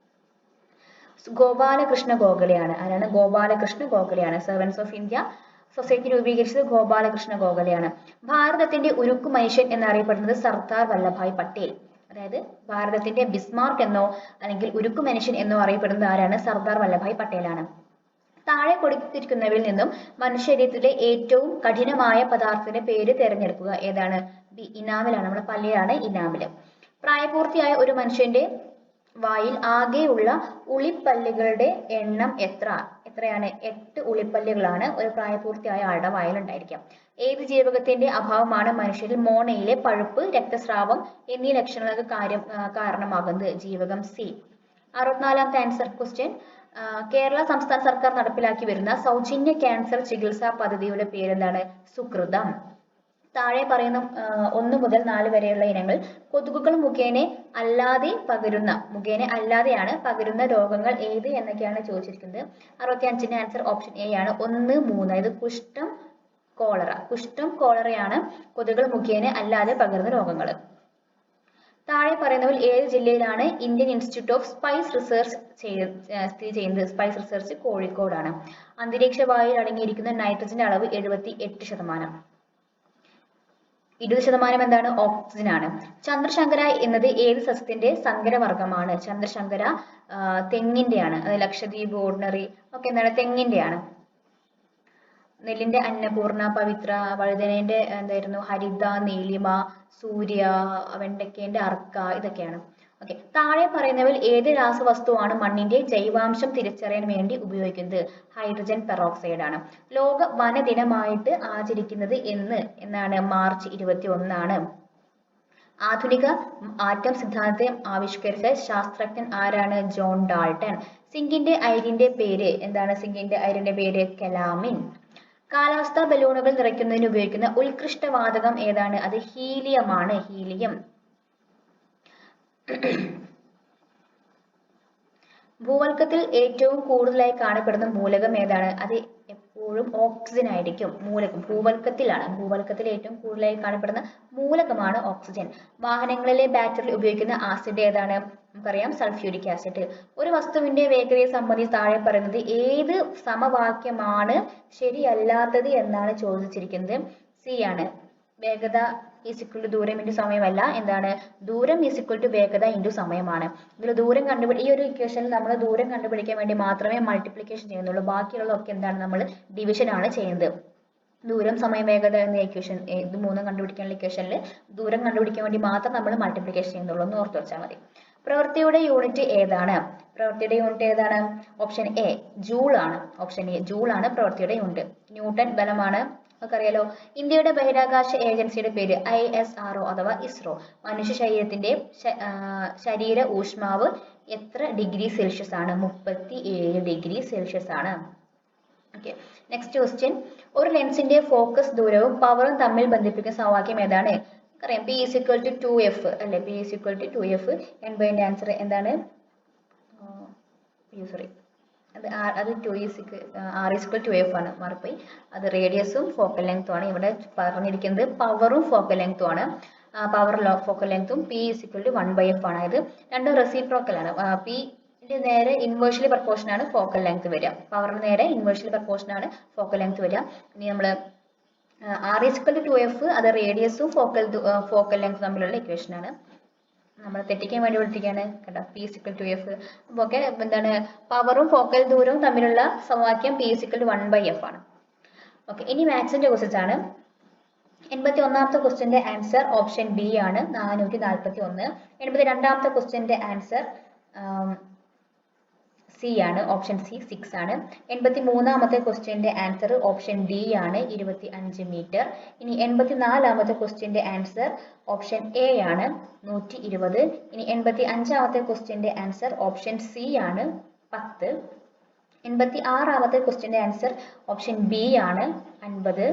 ഗോപാലകൃഷ്ണ ഗോഖലെയാണ്. ആരാണ്? ഗോപാലകൃഷ്ണ ഗോഖലെയാണ്. സെർവൻസ് ഓഫ് ഇന്ത്യ സൊസൈറ്റി രൂപീകരിച്ചത് ഗോപാലകൃഷ്ണ ഗോഖലെയാണ്. ഭാരതത്തിന്റെ ഉരുക്കു മനുഷ്യൻ എന്നറിയപ്പെടുന്നത് സർദാർ വല്ലഭായ് പട്ടേൽ. അതായത് ഭാരതത്തിന്റെ ബിസ്മാർക്ക് എന്നോ അല്ലെങ്കിൽ ഉരുക്കു മനുഷ്യൻ എന്നോ അറിയപ്പെടുന്നത് ആരാണ്? സർദാർ വല്ലഭായ് പട്ടേലാണ്. താഴെ കൊടുത്തിരിക്കുന്നവയിൽ നിന്നും മനുഷ്യശരീരത്തിലെ ഏറ്റവും കഠിനമായ പദാർത്ഥത്തിന്റെ പേര് തിരഞ്ഞെടുക്കുക. ഏതാണ്? ഇനാമിലാണ്. നമ്മുടെ പല്ലിലാണ് ഇനാമില്. പ്രായപൂർത്തിയായ ഒരു മനുഷ്യന്റെ വായിൽ ആകെയുള്ള ഉളിപ്പല്ലുകളുടെ എണ്ണം എത്രയാണ്? 8 ഉളിപ്പല്ലുകളാണ് ഒരു പ്രായപൂർത്തിയായ ആളുടെ വായിൽ ഉണ്ടായിരിക്കുക. ഏത് ജീവകത്തിന്റെ അഭാവമാണ് മനുഷ്യരിൽ മോണയിലെ പഴുപ്പ്, രക്തസ്രാവം എന്നീ ലക്ഷണങ്ങൾക്ക് കാരണമാകുന്നത്? ജീവകം സി. 64ാമത്തെ ആൻസർ ക്വസ്റ്റ്യൻ, കേരള സംസ്ഥാന സർക്കാർ നടപ്പിലാക്കി വരുന്ന സൗജന്യ ക്യാൻസർ ചികിത്സാ പദ്ധതിയുടെ പേരെന്താണ്? സുകൃതം. താഴെ പറയുന്ന 1 മുതൽ 4 വരെയുള്ള ഇനങ്ങൾ കൊതുകുകൾ മുഖേന അല്ലാതെയാണ് പകരുന്ന രോഗങ്ങൾ ഏത് എന്നൊക്കെയാണ് ചോദിച്ചിരിക്കുന്നത്. 65ന്റെ ആൻസർ ഓപ്ഷൻ എ ആണ്. 1, 3. അതായത് കുഷ്ഠം, കോളറയാണ് കൊതുകുകൾ മുഖേന അല്ലാതെ പകരുന്ന രോഗങ്ങൾ. താഴെ പറയുന്നവയിൽ ഏത് ജില്ലയിലാണ് Indian institute of spice research സ്ഥിതി ചെയ്യുന്നത്? സ്പൈസ് റിസർച്ച് കോഴിക്കോടാണ്. അന്തരീക്ഷ വായുവിൽ അടങ്ങിയിരിക്കുന്ന നൈട്രജന്റെ അളവ് 78%. 20% എന്താണ്? ഓക്സിജൻ ആണ്. ചന്ദ്രശങ്കര എന്നത് ഏത് സസ്യത്തിന്റെ സങ്കരവർഗമാണ്? ചന്ദ്രശങ്കര തെങ്ങിന്റെയാണ്. അത് ലക്ഷദ്വീപ്, ഓർഡിനറി ഒക്കെ എന്താണ്? തെങ്ങിന്റെയാണ്. നെല്ലിന്റെ അന്നപൂർണ, പവിത്ര, വഴുതനേന്റെ എന്തായിരുന്നു? ഹരിത, നീലിമ, സൂര്യ, വെണ്ടയ്ക്കേന്റെ അർക്ക, ഇതൊക്കെയാണ്. ഓക്കെ. താഴെ പറയുന്നവയിൽ ഏത് രാസവസ്തുവാണ് മണ്ണിന്റെ ജൈവാംശം തിരിച്ചറിയാൻ വേണ്ടി ഉപയോഗിക്കുന്നത്? ഹൈഡ്രജൻ പെറോക്സൈഡ് ആണ്. ലോക വനദിനമായിട്ട് ആചരിക്കുന്നത് എന്നാണ്? മാർച്ച് 21 ആണ്. ആധുനിക ആറ്റം സിദ്ധാന്തത്തെ ആവിഷ്കരിച്ച ശാസ്ത്രജ്ഞൻ ആരാണ്? John Dalton. സിങ്കിന്റെ അയിരിന്റെ പേര് എന്താണ്? സിങ്കിന്റെ അയിരിന്റെ പേര് കലാമിൻ. കാലാവസ്ഥാ ബലൂണുകൾ നിറയ്ക്കുന്നതിന് ഉപയോഗിക്കുന്ന ഉത്കൃഷ്ട വാതകം ഏതാണ്? അത് ഹീലിയം ആണ്. ഹീലിയം. ഭൂവൽക്കത്തിൽ ഏറ്റവും കൂടുതലായി കാണപ്പെടുന്ന മൂലകം ഏതാണ്? അത് എപ്പോഴും ഓക്സിജൻ ആയിരിക്കും. ഭൂവൽക്കത്തിൽ ഏറ്റവും കൂടുതലായി കാണപ്പെടുന്ന മൂലകമാണ് ഓക്സിജൻ. വാഹനങ്ങളിലെ ബാറ്ററിയിൽ ഉപയോഗിക്കുന്ന ആസിഡ് ഏതാണ്? നമുക്കറിയാം, സൾഫ്യൂരിക് ആസിഡ്. ഒരു വസ്തുവിന്റെ വേഗതയെ സംബന്ധിച്ച് താഴെ പറയുന്നത് ഏത് സമവാക്യമാണ് ശരിയല്ലാത്തത് എന്നാണ് ചോദിച്ചിരിക്കുന്നത്? സി ആണ്. വേഗത ഈക്വൽ ടു ദൂരം ഇൻറ്റു സമയമല്ല. എന്താണ്? ദൂരം ഈക്വൽ ടു വേഗത ഇൻറ്റു സമയമാണ്. ഇതിൽ ദൂരം ഈ ഒരു ഇക്വേഷനിൽ നമ്മൾ ദൂരം കണ്ടുപിടിക്കാൻ വേണ്ടി മാത്രമേ മൾട്ടിപ്ലിക്കേഷൻ ചെയ്യുന്നുള്ളൂ. ബാക്കിയുള്ളതൊക്കെ എന്താണ്? നമ്മൾ ഡിവിഷൻ ആണ് ചെയ്യുന്നത്. ദൂരം, സമയം, വേഗത എന്ന ഇക്വേഷൻ, ഇത് മൂന്നും കണ്ടുപിടിക്കാനുള്ള ഇക്വേഷനിൽ ദൂരം കണ്ടുപിടിക്കാൻ വേണ്ടി മാത്രം നമ്മൾ മൾട്ടിപ്ലിക്കേഷൻ ചെയ്യുന്നുള്ളൂ എന്ന് ഓർത്ത് വെച്ചാൽ മതി. പ്രവൃത്തിയുടെ യൂണിറ്റ് ഏതാണ്? ഓപ്ഷൻ എ ജൂൾ ആണ്. ഓപ്ഷൻ എ ജൂൾ ആണ് പ്രവൃത്തിയുടെ യൂണിറ്റ്. ന്യൂട്ടൺ ബലമാണ്, നമുക്കറിയാലോ. ഇന്ത്യയുടെ ബഹിരാകാശ ഏജൻസിയുടെ പേര് ISRO അഥവാ ഇസ്രോ. മനുഷ്യ ശരീരത്തിന്റെ ശരീര ഊഷ്മാവ് എത്ര ഡിഗ്രി സെൽഷ്യസ് ആണ്? 37 ഡിഗ്രി സെൽഷ്യസ് ആണ്. Okay, next question. ഒരു ലെൻസിന്റെ ഫോക്കസ് ദൂരവും പവറും തമ്മിൽ ബന്ധിപ്പിക്കുന്ന സമവാക്യം ഏതാണ്? അറിയാം, P is equal to 2F അല്ലെ? P is equal to 2F. എൺപതിന്റെ ആൻസർ എന്താണ്? സോറി, അത് 2 is R is equal to F ആണ്, മാറിപ്പോയി. അത് റേഡിയസും ഫോക്കൽ ലെങ്ത്തും ആണ്. ഇവിടെ പറഞ്ഞിരിക്കുന്നത് പവറും ഫോക്കൽ ലെങ്ത്തും ആണ്. പവർ ഫോക്കൽ ലെങ്ത്തും P is equal to 1/F ആണ്. അതായത് രണ്ടും റെസിപ്രോക്കൽ ആണ്. P നേരെ ഇൻവേഴ്സ്ലി പ്രപ്പോർഷൻ ആണ് ഫോക്കൽ ലെങ്ത് വരിക. പവറിന് നേരെ ഇൻവേഴ്സ്ലി പ്രപ്പോർഷൻ ആണ് ഫോക്കൽ ലെങ്ത് വരിക. ഇനി നമ്മൾ R is equal to 2F, അത് റേഡിയസും ഫോക്കൽ ലെങ്ത് തമ്മിലുള്ള ഇക്വേഷൻ ആണ്. നമ്മൾ തെറ്റിക്കാൻ വേണ്ടി വിളിക്കുകയാണ് കേട്ടോ, P is equal to F. അപ്പോൾ ഓക്കെ, എന്താണ് പവറും ഫോക്കൽ ദൂരവും തമ്മിലുള്ള സമവാക്യം P is equal to 1/F ആണ്. ഓക്കെ, ഇനി മാത്സിന്റെ ക്വസ്റ്റ്യൻസ് ആണ്. 81ാമത്തെ ക്വസ്റ്റ്യന്റെ ആൻസർ ഓപ്ഷൻ ഡി ആണ്, 441. 82ാമത്തെ ക്വസ്റ്റ്യന്റെ ആൻസർ സി ആണ്, ഓപ്ഷൻ സി 6 ആണ്. 83ാമത്തെ ക്വസ്റ്റ്യന്റെ ആൻസർ ഓപ്ഷൻ ഡി ആണ്, 25 മീറ്റർ. ഇനി 84ാമത്തെ ക്വസ്റ്റ്യന്റെ ആൻസർ ഓപ്ഷൻ എ ആണ്, 120. ഇനി 85ാമത്തെ ക്വസ്റ്റ്യന്റെ ആൻസർ ഓപ്ഷൻ സി ആണ്, 10. 86ാമത്തെ ക്വസ്റ്റ്യന്റെ ആൻസർ ഓപ്ഷൻ ബി ആണ്, 50.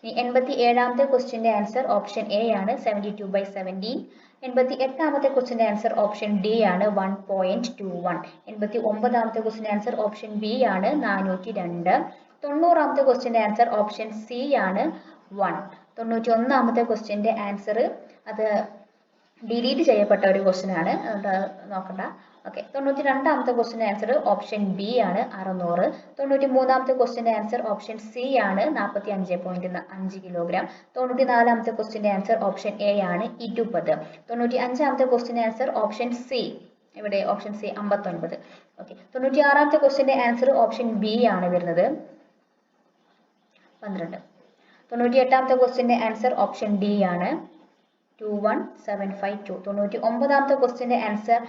ഇനി 87ാമത്തെ ക്വസ്റ്റ്യന്റെ ആൻസർ ഓപ്ഷൻ എ ആണ്, 72/17. 88ാമത്തെ ക്വസ്റ്റ്യന്റെ ആൻസർ ഓപ്ഷൻ ഡി ആണ്, 1.21. 89ാമത്തെ ക്വസ്റ്റ്യന്റെ ആൻസർ ഓപ്ഷൻ ബി ആണ്, 402. 90ാമത്തെ ക്വസ്റ്റ്യന്റെ ആൻസർ ഓപ്ഷൻ സി ആണ്, 1. 91ാമത്തെ ക്വസ്റ്റ്യന്റെ ആൻസർ അത് ഡിലീറ്റ് ചെയ്യപ്പെട്ട ഒരു ക്വസ്റ്റ്യൻ ആണ്, നോക്കണ്ട. ഓക്കെ, 92ാമത്തെ ക്വസ്റ്റ്യന്റെ ആൻസർ ഓപ്ഷൻ ബി ആണ്, 600. 93ാമത്തെ ക്വസ്റ്റ്യന്റെ ആൻസർ ഓപ്ഷൻ സി ആണ്, 45.5 കിലോഗ്രാം. 94ാമത്തെ ക്വസ്റ്റ്യന്റെ ആൻസർ ഓപ്ഷൻ എ ആണ്, 20. 95ാമത്തെ ക്വസ്റ്റ്യന്റെ ആൻസർ ഓപ്ഷൻ സി, ഇവിടെ ഓപ്ഷൻ സി 59. ഓക്കെ, 96ാമത്തെ ക്വസ്റ്റ്യന്റെ ആൻസർ ഓപ്ഷൻ ബി ആണ് വരുന്നത്, 12. 98ാമത്തെ ക്വസ്റ്റ്യന്റെ ആൻസർ ഓപ്ഷൻ ഡി ആണ്, 21752. 99ാമത്തെ ക്വസ്റ്റ്യന്റെ ആൻസർ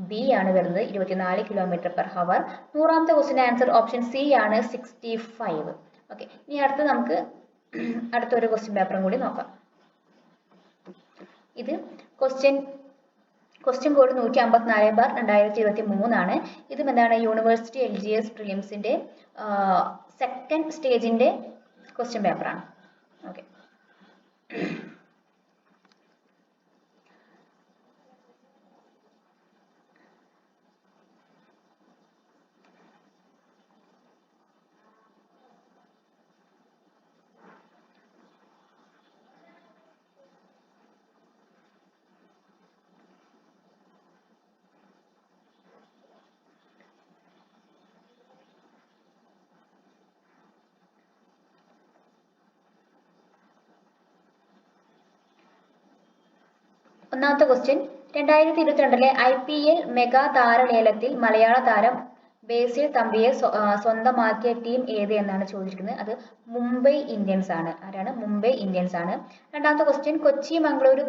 ബി ആണ് വരുന്നത്, 24 km/h. 100ാമത്തെ ക്വസ്റ്റ്യന്റെ ആൻസർ ഓപ്ഷൻ സി ആണ്, 65. ഓക്കെ, ഇനി നമുക്ക് അടുത്തൊരു ക്വസ്റ്റ്യൻ പേപ്പറും കൂടി നോക്കാം. ഇത് ക്വസ്റ്റ്യൻ കോഡ് 154/2023 ആണ്. ഇതും എന്താണ്, യൂണിവേഴ്സിറ്റി LGS പ്രിലിംസിന്റെ സെക്കൻഡ് സ്റ്റേജിന്റെ ക്വസ്റ്റ്യൻ പേപ്പറാണ്. ഓക്കെ, ഒന്നാമത്തെ ക്വസ്റ്റ്യൻ, 2022 IPL മെഗാ താരലേലത്തിൽ മലയാള താരം ബേസിൽ തമ്പിയെ സ്വന്തമാക്കിയ ടീം ഏത് എന്നാണ് ചോദിച്ചിരിക്കുന്നത്. അത് മുംബൈ ഇന്ത്യൻസ് ആണ്. ആരാണ്? മുംബൈ ഇന്ത്യൻസ് ആണ്. രണ്ടാമത്തെ ക്വസ്റ്റ്യൻ, കൊച്ചി മംഗളൂരു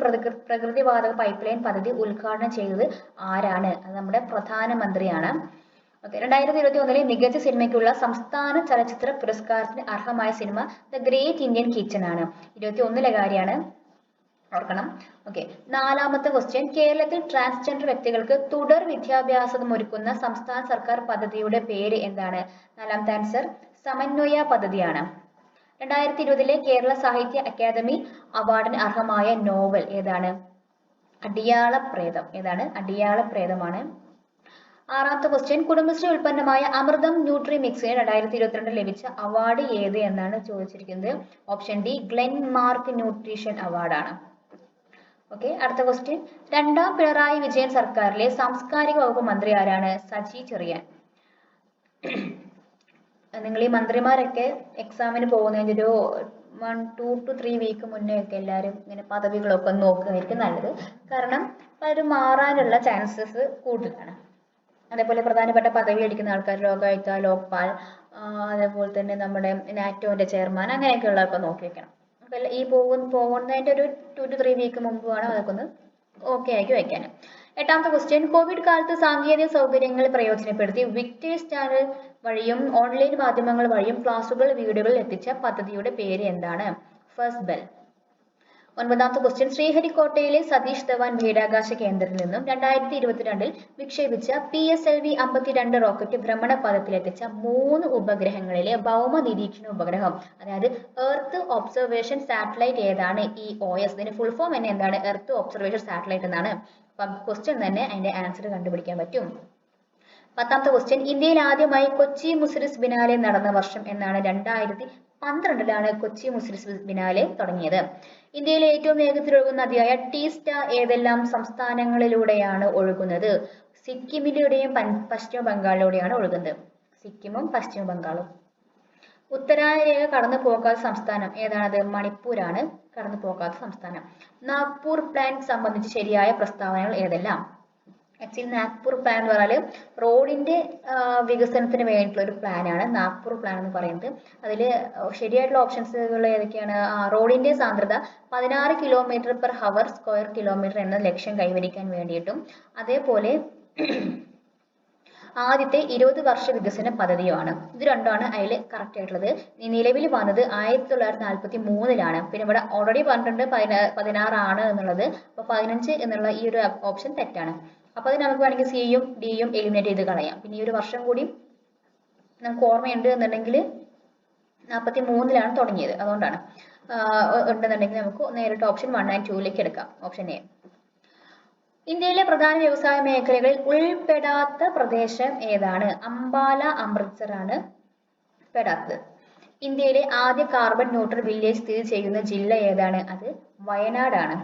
പ്രകൃതിവാതക പൈപ്പ് ലൈൻ പദ്ധതി ഉദ്ഘാടനം ചെയ്തത് ആരാണ്? അത് നമ്മുടെ പ്രധാനമന്ത്രിയാണ്. ഓക്കെ, 2021 മികച്ച സിനിമയ്ക്കുള്ള സംസ്ഥാന ചലച്ചിത്ര പുരസ്കാരത്തിന് അർഹമായ cinema the great Indian kitchen ആണ്. 21 കാര്യമാണ്, ഓർക്കണം. ഓക്കെ, നാലാമത്തെ ക്വസ്റ്റ്യൻ, കേരളത്തിൽ ട്രാൻസ്ജെൻഡർ വ്യക്തികൾക്ക് തുടർ വിദ്യാഭ്യാസം ഒരുക്കുന്ന സംസ്ഥാന സർക്കാർ പദ്ധതിയുടെ പേര് എന്താണ്? നാലാമത്തെ ആൻസർ സമന്വയ പദ്ധതിയാണ്. 2020 കേരള സാഹിത്യ അക്കാദമി അവാർഡിന് അർഹമായ നോവൽ ഏതാണ്? അടിയാളപ്രേതം. ഏതാണ്? അടിയാളപ്രേതമാണ്. ആറാമത്തെ ക്വസ്റ്റ്യൻ, കുടുംബശ്രീ ഉൽപ്പന്നമായ അമൃതം ന്യൂട്രി മിക്സിന് 2022 ലഭിച്ച അവാർഡ് ഏത് എന്നാണ് ചോദിച്ചിരിക്കുന്നത്. ഓപ്ഷൻ ഡി ഗ്ലെൻമാർക്ക് ന്യൂട്രീഷൻ അവാർഡാണ്. ഓക്കെ, അടുത്ത ക്വസ്റ്റ്യൻ, രണ്ടാം പിണറായി വിജയൻ സർക്കാരിലെ സാംസ്കാരിക വകുപ്പ് മന്ത്രി ആരാണ്? സജി ചെറിയാൻ. നിങ്ങൾ ഈ മന്ത്രിമാരൊക്കെ എക്സാമിന് പോകുന്നതിൻ്റെ ഒരു 2 to 3 വീക്ക് മുന്നേ ഒക്കെ എല്ലാവരും ഇങ്ങനെ പദവികളൊക്കെ നോക്കുകയായിരിക്കും നല്ലത്. കാരണം പലരും മാറാനുള്ള ചാൻസസ് കൂടുതലാണ്. അതേപോലെ പ്രധാനപ്പെട്ട പദവി അടിക്കുന്ന ആൾക്കാർ ലോകായുക്ത, ലോക്പാൽ, അതേപോലെ തന്നെ നമ്മുടെ നാറ്റോന്റെ ചെയർമാൻ, അങ്ങനെയൊക്കെയുള്ളതൊക്കെ നോക്കി വെക്കണം. അപ്പോൾ ഈ പോകുന്നതിൻ്റെ ഒരു 2 to 3 വീക്ക് മുമ്പ് വേണം അതൊക്കെ ഒന്ന് ഓക്കെ ആക്കി വയ്ക്കാൻ. എട്ടാമത്തെ ക്വസ്റ്റ്യൻ, കോവിഡ് കാലത്ത് സാങ്കേതിക സൗകര്യങ്ങൾ പ്രയോജനപ്പെടുത്തി വിക്ടേഴ്സ് ചാനൽ വഴിയും ഓൺലൈൻ മാധ്യമങ്ങൾ വഴിയും ക്ലാസുകൾ വീടുകളിൽ എത്തിച്ച പദ്ധതിയുടെ പേര് എന്താണ്? First bell. ഒൻപതാമത്തെ ക്വസ്റ്റ്യൻ ശ്രീഹരിക്കോട്ടയിലെ സതീഷ് ധവാൻ ബഹിരാകാശ കേന്ദ്രത്തിൽ നിന്നും 2022 വിക്ഷേപിച്ച PSLV 52 റോക്കറ്റ് ഭ്രമണപഥത്തിലെത്തിച്ച 3 ഉപഗ്രഹങ്ങളിലെ ഭൗമ നിരീക്ഷണ ഉപഗ്രഹം, അതായത് എർത്ത് ഒബ്സർവേഷൻ സാറ്റലൈറ്റ് ഏതാണ്? EOS. ഇതിന്റെ ഫുൾ ഫോം തന്നെ എന്താണ്? എർത്ത് ഒബ്സർവേഷൻ സാറ്റലൈറ്റ് എന്നാണ്. അപ്പം ക്വസ്റ്റ്യൻ തന്നെ അതിന്റെ ആൻസർ കണ്ടുപിടിക്കാൻ പറ്റും. പത്താമത്തെ ക്വസ്റ്റ്യൻ ഇന്ത്യയിൽ ആദ്യമായി കൊച്ചി മുസിരിസ് ബിനാലെ നടന്ന വർഷം എന്നാണ്? 2012 കൊച്ചി മുസിരിസ് ബിനാലെ തുടങ്ങിയത്. ഇന്ത്യയിലെ ഏറ്റവും വേഗത്തിൽ ഒഴുകുന്ന നദിയായ ടീസ്റ്റ ഏതെല്ലാം സംസ്ഥാനങ്ങളിലൂടെയാണ് ഒഴുകുന്നത്? സിക്കിമിലൂടെയും പശ്ചിമ ബംഗാളിലൂടെയാണ് ഒഴുകുന്നത്. സിക്കിമും പശ്ചിമ ബംഗാളും. ഉത്തരായന രേഖ കടന്നു പോകാത്ത സംസ്ഥാനം ഏതാണത്? മണിപ്പൂരാണ് കടന്നു പോകാത്ത സംസ്ഥാനം. നാഗ്പൂർ പ്ലാൻ സംബന്ധിച്ച് ശരിയായ പ്രസ്താവനകൾ ഏതെല്ലാം? ആക്ച്വലി നാഗ്പൂർ പ്ലാൻ എന്ന് പറഞ്ഞാൽ റോഡിന്റെ വികസനത്തിന് വേണ്ടിയിട്ടുള്ള ഒരു പ്ലാനാണ് നാഗ്പൂർ പ്ലാൻ എന്ന് പറയുന്നത്. അതിൽ ശരിയായിട്ടുള്ള ഓപ്ഷൻസുകൾ ഏതൊക്കെയാണ്? റോഡിന്റെ സാന്ദ്രത 16 km/h സ്ക്വയർ കിലോമീറ്റർ എന്ന ലക്ഷ്യം കൈവരിക്കാൻ വേണ്ടിയിട്ടും, അതേപോലെ ആദ്യത്തെ 20 വർഷ വികസന പദ്ധതിയുമാണ്. ഇത് രണ്ടാണ് അതിൽ കറക്റ്റ് ആയിട്ടുള്ളത്. നിലവിൽ വന്നത് 1943 പിന്നെ ഇവിടെ ഓൾറെഡി പറഞ്ഞിട്ടുണ്ട് 16 ആണ് എന്നുള്ളത്. അപ്പോൾ 15 എന്നുള്ള ഈ ഒരു ഓപ്ഷൻ തെറ്റാണ്. അപ്പോൾ അത് നമുക്ക് വേണമെങ്കിൽ സിയും ഡിയും എലിമിനേറ്റ് ചെയ്ത് കളയാം. പിന്നെ ഈ ഒരു വർഷം കൂടി നമുക്ക് ഓർമ്മയുണ്ട് എന്നുണ്ടെങ്കിൽ 43 തുടങ്ങിയത്, അതുകൊണ്ടാണ്. ഉണ്ടെന്നുണ്ടെങ്കിൽ നമുക്ക് നേരിട്ട് ഓപ്ഷൻ 1 and 2 എടുക്കാം. Option A. ഇന്ത്യയിലെ പ്രധാന വ്യവസായ മേഖലകളിൽ ഉൾപ്പെടാത്ത പ്രദേശം ഏതാണ്? അംബാല അമൃത്സർ ആണ് പെടാത്തത്. ഇന്ത്യയിലെ ആദ്യ കാർബൺ ന്യൂട്രൽ വില്ലേജ് സ്ഥിതി ചെയ്യുന്ന ജില്ല ഏതാണ്? അത് വയനാടാണ്.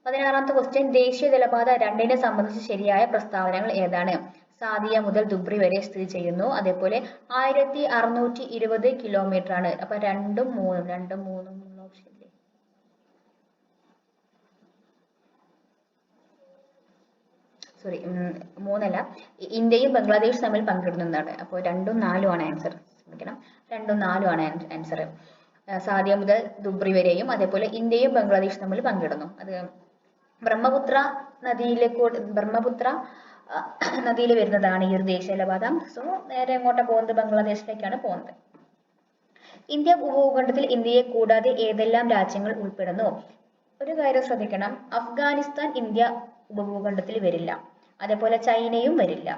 16ാമത്തെ ക്വസ്റ്റ്യൻ ദേശീയ ജലപാത 2 സംബന്ധിച്ച് ശരിയായ പ്രസ്താവനകൾ ഏതാണ്? സാദിയ മുതൽ ദുബ്രി വരെ സ്ഥിതി ചെയ്യുന്നു. അതേപോലെ 1620 കിലോമീറ്റർ ആണ്. അപ്പൊ 2ഉം 3ഉം ഓപ്ഷൻ ഇല്ലേ? സോറി, 3അല്ല, ഇന്ത്യയും ബംഗ്ലാദേശ് തമ്മിൽ പങ്കിടുന്നതാണ്. അപ്പോൾ 2ഉം 4ഉം ആണ് ആൻസർ. ക്ഷമിക്കണം, 2ഉം 4ഉം ആണ് ആൻസർ. സാദിയ മുതൽ ദുബ്രി വരെയും അതേപോലെ ഇന്ത്യയും ബംഗ്ലാദേശും തമ്മിൽ പങ്കിടുന്നു. അത് ബ്രഹ്മപുത്ര നദിയിൽ വരുന്നതാണ് ഈ ഒരു ദേശീയ ജലപാത. സോ നേരെ എങ്ങോട്ടാണ് പോകുന്നത്? ബംഗ്ലാദേശിലേക്കാണ് പോകുന്നത്. ഇന്ത്യ ഉപഭൂഖണ്ഡത്തിൽ ഇന്ത്യയെ കൂടാതെ ഏതെല്ലാം രാജ്യങ്ങൾ ഉൾപ്പെടുന്നു? ഒരു കാര്യം ശ്രദ്ധിക്കണം, അഫ്ഗാനിസ്ഥാൻ ഇന്ത്യ ഉപഭൂഖണ്ഡത്തിൽ വരില്ല, അതേപോലെ ചൈനയും വരില്ല.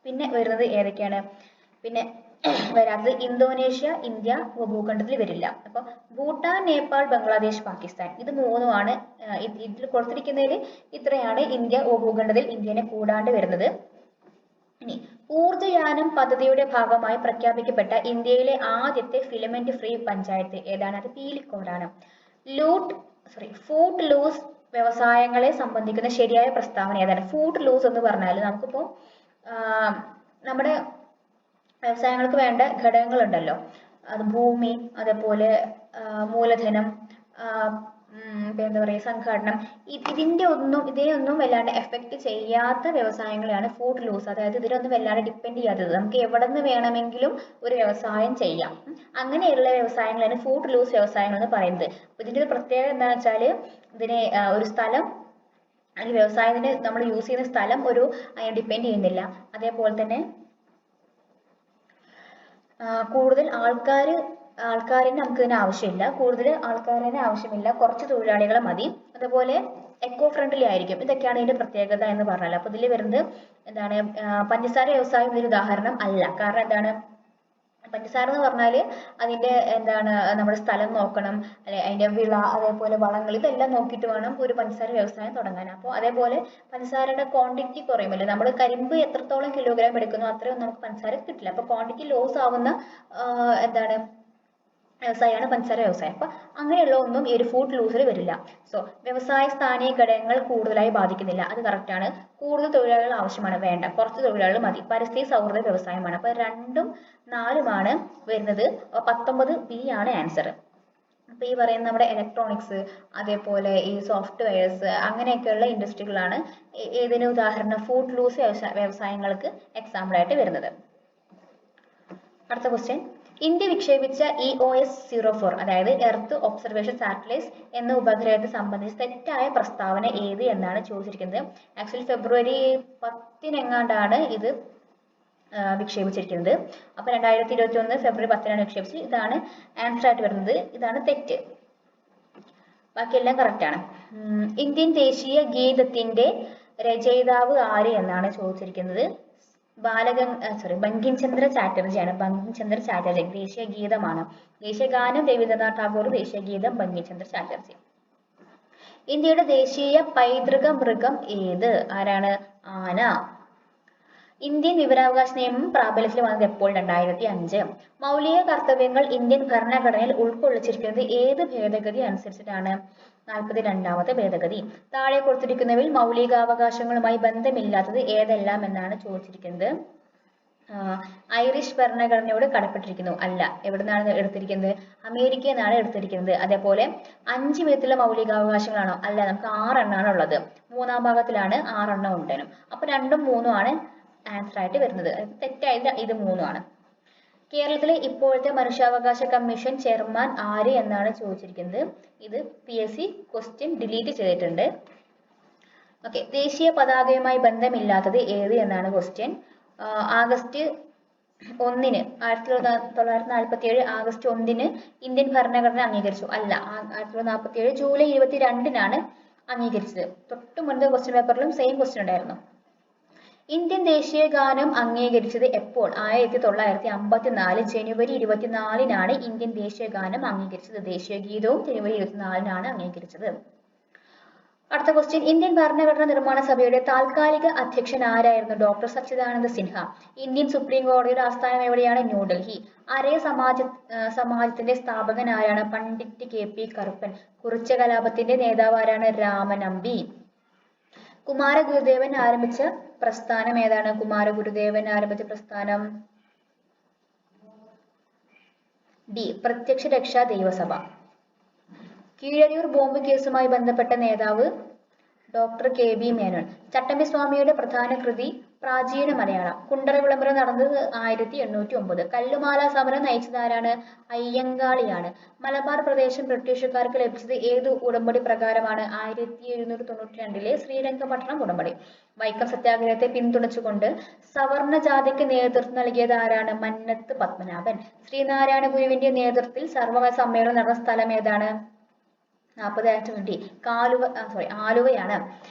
പിന്നെ വരുന്നത് ഏതൊക്കെയാണ്? പിന്നെ വരാത്തത് ഇന്തോനേഷ്യ ഇന്ത്യ ഉപഭൂഖണ്ഡത്തിൽ വരില്ല. അപ്പൊ ഭൂട്ടാൻ, നേപ്പാൾ, ബംഗ്ലാദേശ്, പാകിസ്ഥാൻ ഇത് 3ഉമാണ്. ഇതിൽ കൊടുത്തിരിക്കുന്നതിൽ ഇത്രയാണ് ഇന്ത്യ ഉപഭൂഖണ്ഡത്തിൽ ഇന്ത്യനെ കൂടാണ്ട് വരുന്നത്. ഇനി ഊർജ്ജയാനം പദ്ധതിയുടെ ഭാഗമായി പ്രഖ്യാപിക്കപ്പെട്ട ഇന്ത്യയിലെ ആദ്യത്തെ ഫിലമെന്റ് ഫ്രീ പഞ്ചായത്ത് ഏതാണ്? അത് പീലിക്കോടാണ്. ഫുഡ് ലൂസ് വ്യവസായങ്ങളെ സംബന്ധിക്കുന്ന ശരിയായ പ്രസ്താവന ഏതാണ്? ഫുഡ് ലൂസ് എന്ന് പറഞ്ഞാൽ നമുക്കിപ്പോ നമ്മുടെ വ്യവസായങ്ങൾക്ക് വേണ്ട ഘടകങ്ങളുണ്ടല്ലോ, അത് ഭൂമി, അതേപോലെ മൂലധനം, എന്താ പറയുക, സംഘാടനം, ഇതിനെയൊന്നും വല്ലാണ്ട് എഫക്റ്റ് ചെയ്യാത്ത വ്യവസായങ്ങളെയാണ് ഫുഡ് ലൂസ്. അതായത് ഇതിലൊന്നും വല്ലാണ്ട് ഡിപ്പെൻഡ് ചെയ്യാത്തത്, നമുക്ക് എവിടെ നിന്ന് വേണമെങ്കിലും ഒരു വ്യവസായം ചെയ്യാം. അങ്ങനെയുള്ള വ്യവസായങ്ങളാണ് ഫുഡ് ലൂസ് വ്യവസായങ്ങൾ എന്ന് പറയുന്നത്. അപ്പൊ ഇതിന്റെ ഒരു പ്രത്യേകത എന്താണെന്ന് വെച്ചാൽ ഇതിനെ ഒരു സ്ഥലം അല്ലെങ്കിൽ വ്യവസായത്തിന് നമ്മൾ യൂസ് ചെയ്യുന്ന സ്ഥലം അതിനെ ഡിപ്പെൻഡ് ചെയ്യുന്നില്ല. അതേപോലെ തന്നെ കൂടുതൽ ആൾക്കാരിന് നമുക്ക് ഇതിന് ആവശ്യമില്ല, കുറച്ച് തൊഴിലാളികളെ മതി. അതുപോലെ എക്കോ ഫ്രണ്ട്ലി ആയിരിക്കും. ഇതൊക്കെയാണ് ഇതിന്റെ പ്രത്യേകത എന്ന് പറഞ്ഞാൽ. അപ്പൊ ഇതിൽ വരുന്നത് എന്താണ്? പഞ്ചസാര വ്യവസായം ഇതിന് ഉദാഹരണം അല്ല. കാരണം എന്താണ്? പഞ്ചസാര എന്ന് പറഞ്ഞാൽ അതിന്റെ നമ്മുടെ സ്ഥലം നോക്കണം, അല്ലെ, അതിന്റെ വിള, അതേപോലെ വളങ്ങൾ, ഇതെല്ലാം നോക്കിയിട്ട് വേണം ഒരു പഞ്ചസാര വ്യവസായം തുടങ്ങാൻ. അപ്പോൾ അതേപോലെ പഞ്ചസാരയുടെ ക്വാണ്ടിറ്റി കുറയുമല്ലോ. നമ്മൾ കരിമ്പ് എത്രത്തോളം കിലോഗ്രാം എടുക്കുന്നു അത്രയും നമുക്ക് പഞ്ചസാര കിട്ടില്ല. അപ്പൊ ക്വാണ്ടിറ്റി ലോസ് ആവുന്ന വ്യവസായമാണ് പഞ്ചസാര വ്യവസായം. അപ്പൊ അങ്ങനെയുള്ള ഒന്നും ഈ ഒരു ഫുഡ് ലൂസിൽ വരില്ല. സോ വ്യവസായ സ്ഥാനീയ ഘടകങ്ങൾ കൂടുതലായി ബാധിക്കുന്നില്ല, അത് കറക്റ്റ് ആണ്. കൂടുതൽ തൊഴിലാളികൾ ആവശ്യമാണ്, വേണ്ട, കുറച്ച് തൊഴിലാളികൾ മതി. പരിസ്ഥിതി സൗഹൃദ വ്യവസായമാണ്. അപ്പൊ 2ഉം 4ഉമാണ് വരുന്നത്. 19B ആണ് ആൻസർ. അപ്പൊ ഈ പറയുന്ന നമ്മുടെ ഇലക്ട്രോണിക്സ്, അതേപോലെ ഈ സോഫ്റ്റ്വെയർസ്, അങ്ങനെയൊക്കെയുള്ള ഇൻഡസ്ട്രികളാണ് ഏതിന് ഉദാഹരണം? ഫുഡ് ലൂസ് വ്യവസായങ്ങൾക്ക് എക്സാമ്പിൾ ആയിട്ട് വരുന്നത്. അടുത്ത ക്വസ്റ്റ്യൻ, ഇന്ത്യ വിക്ഷേപിച്ച EOS-04 അതായത് എർത്ത് ഒബ്സർവേഷൻ സാറ്റലൈറ്റ് എന്ന ഉപഗ്രഹത്തെ സംബന്ധിച്ച് തെറ്റായ പ്രസ്താവന ഏത് എന്നാണ് ചോദിച്ചിരിക്കുന്നത്. ആക്ച്വലി ഫെബ്രുവരി 10 ഇത് വിക്ഷേപിച്ചിരിക്കുന്നത്. അപ്പൊ 2021 ഫെബ്രുവരി 10 വിക്ഷേപിച്ചത്. ഇതാണ് ആൻസർ ആയിട്ട് വരുന്നത്. ഇതാണ് തെറ്റ്. ബാക്കിയെല്ലാം കറക്റ്റ് ആണ്. ഇന്ത്യൻ ദേശീയ ഗീതത്തിന്റെ രചയിതാവ് ആര് എന്നാണ് ചോദിച്ചിരിക്കുന്നത്. ബങ്കിം ചന്ദ്ര ചാറ്റർജിയാണ്. ബങ്കിം ചന്ദ്ര ചാറ്റർജി ദേശീയ ഗീതമാണ്. ദേശീയ ഗാനം രവീന്ദ്രനാഥ് ടാഗോർ, ദേശീയ ഗീതം ബങ്കിം ചന്ദ്ര ചാറ്റർജി. ഇന്ത്യയുടെ ദേശീയ പൈതൃക മൃഗം ഏത്? ആരാണ്? ആന. ഇന്ത്യൻ വിവരാവകാശ നിയമം പ്രാബല്യത്തിൽ വന്നത് എപ്പോൾ? 2005. മൗലിക കർത്തവ്യങ്ങൾ ഇന്ത്യൻ ഭരണഘടനയിൽ ഉൾക്കൊള്ളിച്ചിരിക്കുന്നത് ഏത് ഭേദഗതി അനുസരിച്ചിട്ടാണ്? 42ാമത്തെ ഭേദഗതി. താഴെ കൊടുത്തിരിക്കുന്നവയിൽ മൗലികാവകാശങ്ങളുമായി ബന്ധമില്ലാത്തത് ഏതെല്ലാം എന്നാണ് ചോദിച്ചിരിക്കുന്നത്. ഐറിഷ് ഭരണഘടനയോട് കടപ്പെട്ടിരിക്കുന്നു. അല്ല. എവിടുന്നാണ് എടുത്തിരിക്കുന്നത്? അമേരിക്കയിൽ നിന്നാണ് എടുത്തിരിക്കുന്നത്. അതേപോലെ 5 വിധത്തിലുള്ള മൗലികാവകാശങ്ങളാണോ? അല്ല, നമുക്ക് 6 എണ്ണമാണ് ഉള്ളത്. 3-ാം ഭാഗത്തിലാണ് 6 എണ്ണം ഉണ്ടേനും. അപ്പൊ 2ഉം 3ഉം ആണ് ആൻസർ ആയിട്ട് വരുന്നത്. തെറ്റായത് ഇത് 3ഉം ആണ്. കേരളത്തിലെ ഇപ്പോഴത്തെ മനുഷ്യാവകാശ കമ്മീഷൻ ചെയർമാൻ ആര് എന്നാണ് ചോദിച്ചിരിക്കുന്നത്. ഇത് PSC ക്വസ്റ്റ്യൻ ഡിലീറ്റ് ചെയ്തിട്ടുണ്ട്. ഓക്കെ. ദേശീയ പതാകയുമായി ബന്ധമില്ലാത്തത് ഏത് എന്നാണ് ക്വസ്റ്റ്യൻ. ആഗസ്റ്റ് 1-ന് 1947 ആഗസ്റ്റ് 1-ന് ഇന്ത്യൻ ഭരണഘടന അംഗീകരിച്ചു. അല്ല, 1947 ജൂലൈ 22-നാണ് അംഗീകരിച്ചത്. തൊട്ട് മുൻപ് ക്വസ്റ്റ്യൻ പേപ്പറിലും സെയിം ക്വസ്റ്റ്യൻ ഉണ്ടായിരുന്നു. ഇന്ത്യൻ ദേശീയ ഗാനം അംഗീകരിച്ചത് എപ്പോൾ? 1954 ജനുവരി 24-നാണ് ഇന്ത്യൻ ദേശീയ ഗാനം അംഗീകരിച്ചത്. ദേശീയ ഗീതവും ജനുവരി 24-നാണ് അംഗീകരിച്ചത്. അടുത്ത ക്വസ്റ്റ്യൻ. ഇന്ത്യൻ ഭരണഘടനാ നിർമ്മാണ സഭയുടെ താൽക്കാലിക അധ്യക്ഷൻ ആരായിരുന്നു? ഡോക്ടർ സച്ചിദാനന്ദ സിൻഹ. ഇന്ത്യൻ സുപ്രീം കോടതിയുടെ ആസ്ഥാനം എവിടെയാണ്? ന്യൂഡൽഹി. ആര്യ സമാജത്തിന്റെ സ്ഥാപകൻ ആരാണ്? പണ്ഡിറ്റ് KP കറുപ്പൻ. കുറിച്യ കലാപത്തിന്റെ നേതാവ് ആരാണ്? രാമനമ്പി. കുമാരഗുരുദേവൻ ആരംഭിച്ച പ്രസ്ഥാനം ഏതാണ്? കുമാരഗുരുദേവൻ ആരംഭിച്ച പ്രസ്ഥാനം ഡി. പ്രത്യക്ഷ രക്ഷാ ദൈവസഭ. കീഴരിയൂർ ബോംബ് കേസുമായി ബന്ധപ്പെട്ട നേതാവ് ഡോക്ടർ KB മേനോൻ. ചട്ടമ്പിസ്വാമിയുടെ പ്രധാന കൃതി പ്രാചീന മലയാളം. കുണ്ടറ വിളംബരം നടന്നത് 1809. കല്ലുമാല സമരം നയിച്ചതാരാണ്? അയ്യങ്കാളിയാണ്. മലബാർ പ്രദേശം ബ്രിട്ടീഷുകാർക്ക് ലഭിച്ചത് ഏത് ഉടമ്പടി പ്രകാരമാണ്? 1792-ലെ ശ്രീരംഗപട്ടണം ഉടമ്പടി. വൈക്കം സത്യാഗ്രഹത്തെ പിന്തുണച്ചുകൊണ്ട് സവർണ ജാതിക്ക് നേതൃത്വം നൽകിയത് ആരാണ്? മന്നത്ത് പത്മനാഭൻ. ശ്രീനാരായണ ഗുരുവിന്റെ നേതൃത്വത്തിൽ സർവമത സമ്മേളനം നടന്ന സ്ഥലം ഏതാണ്? 40 ആലുവയാണ്.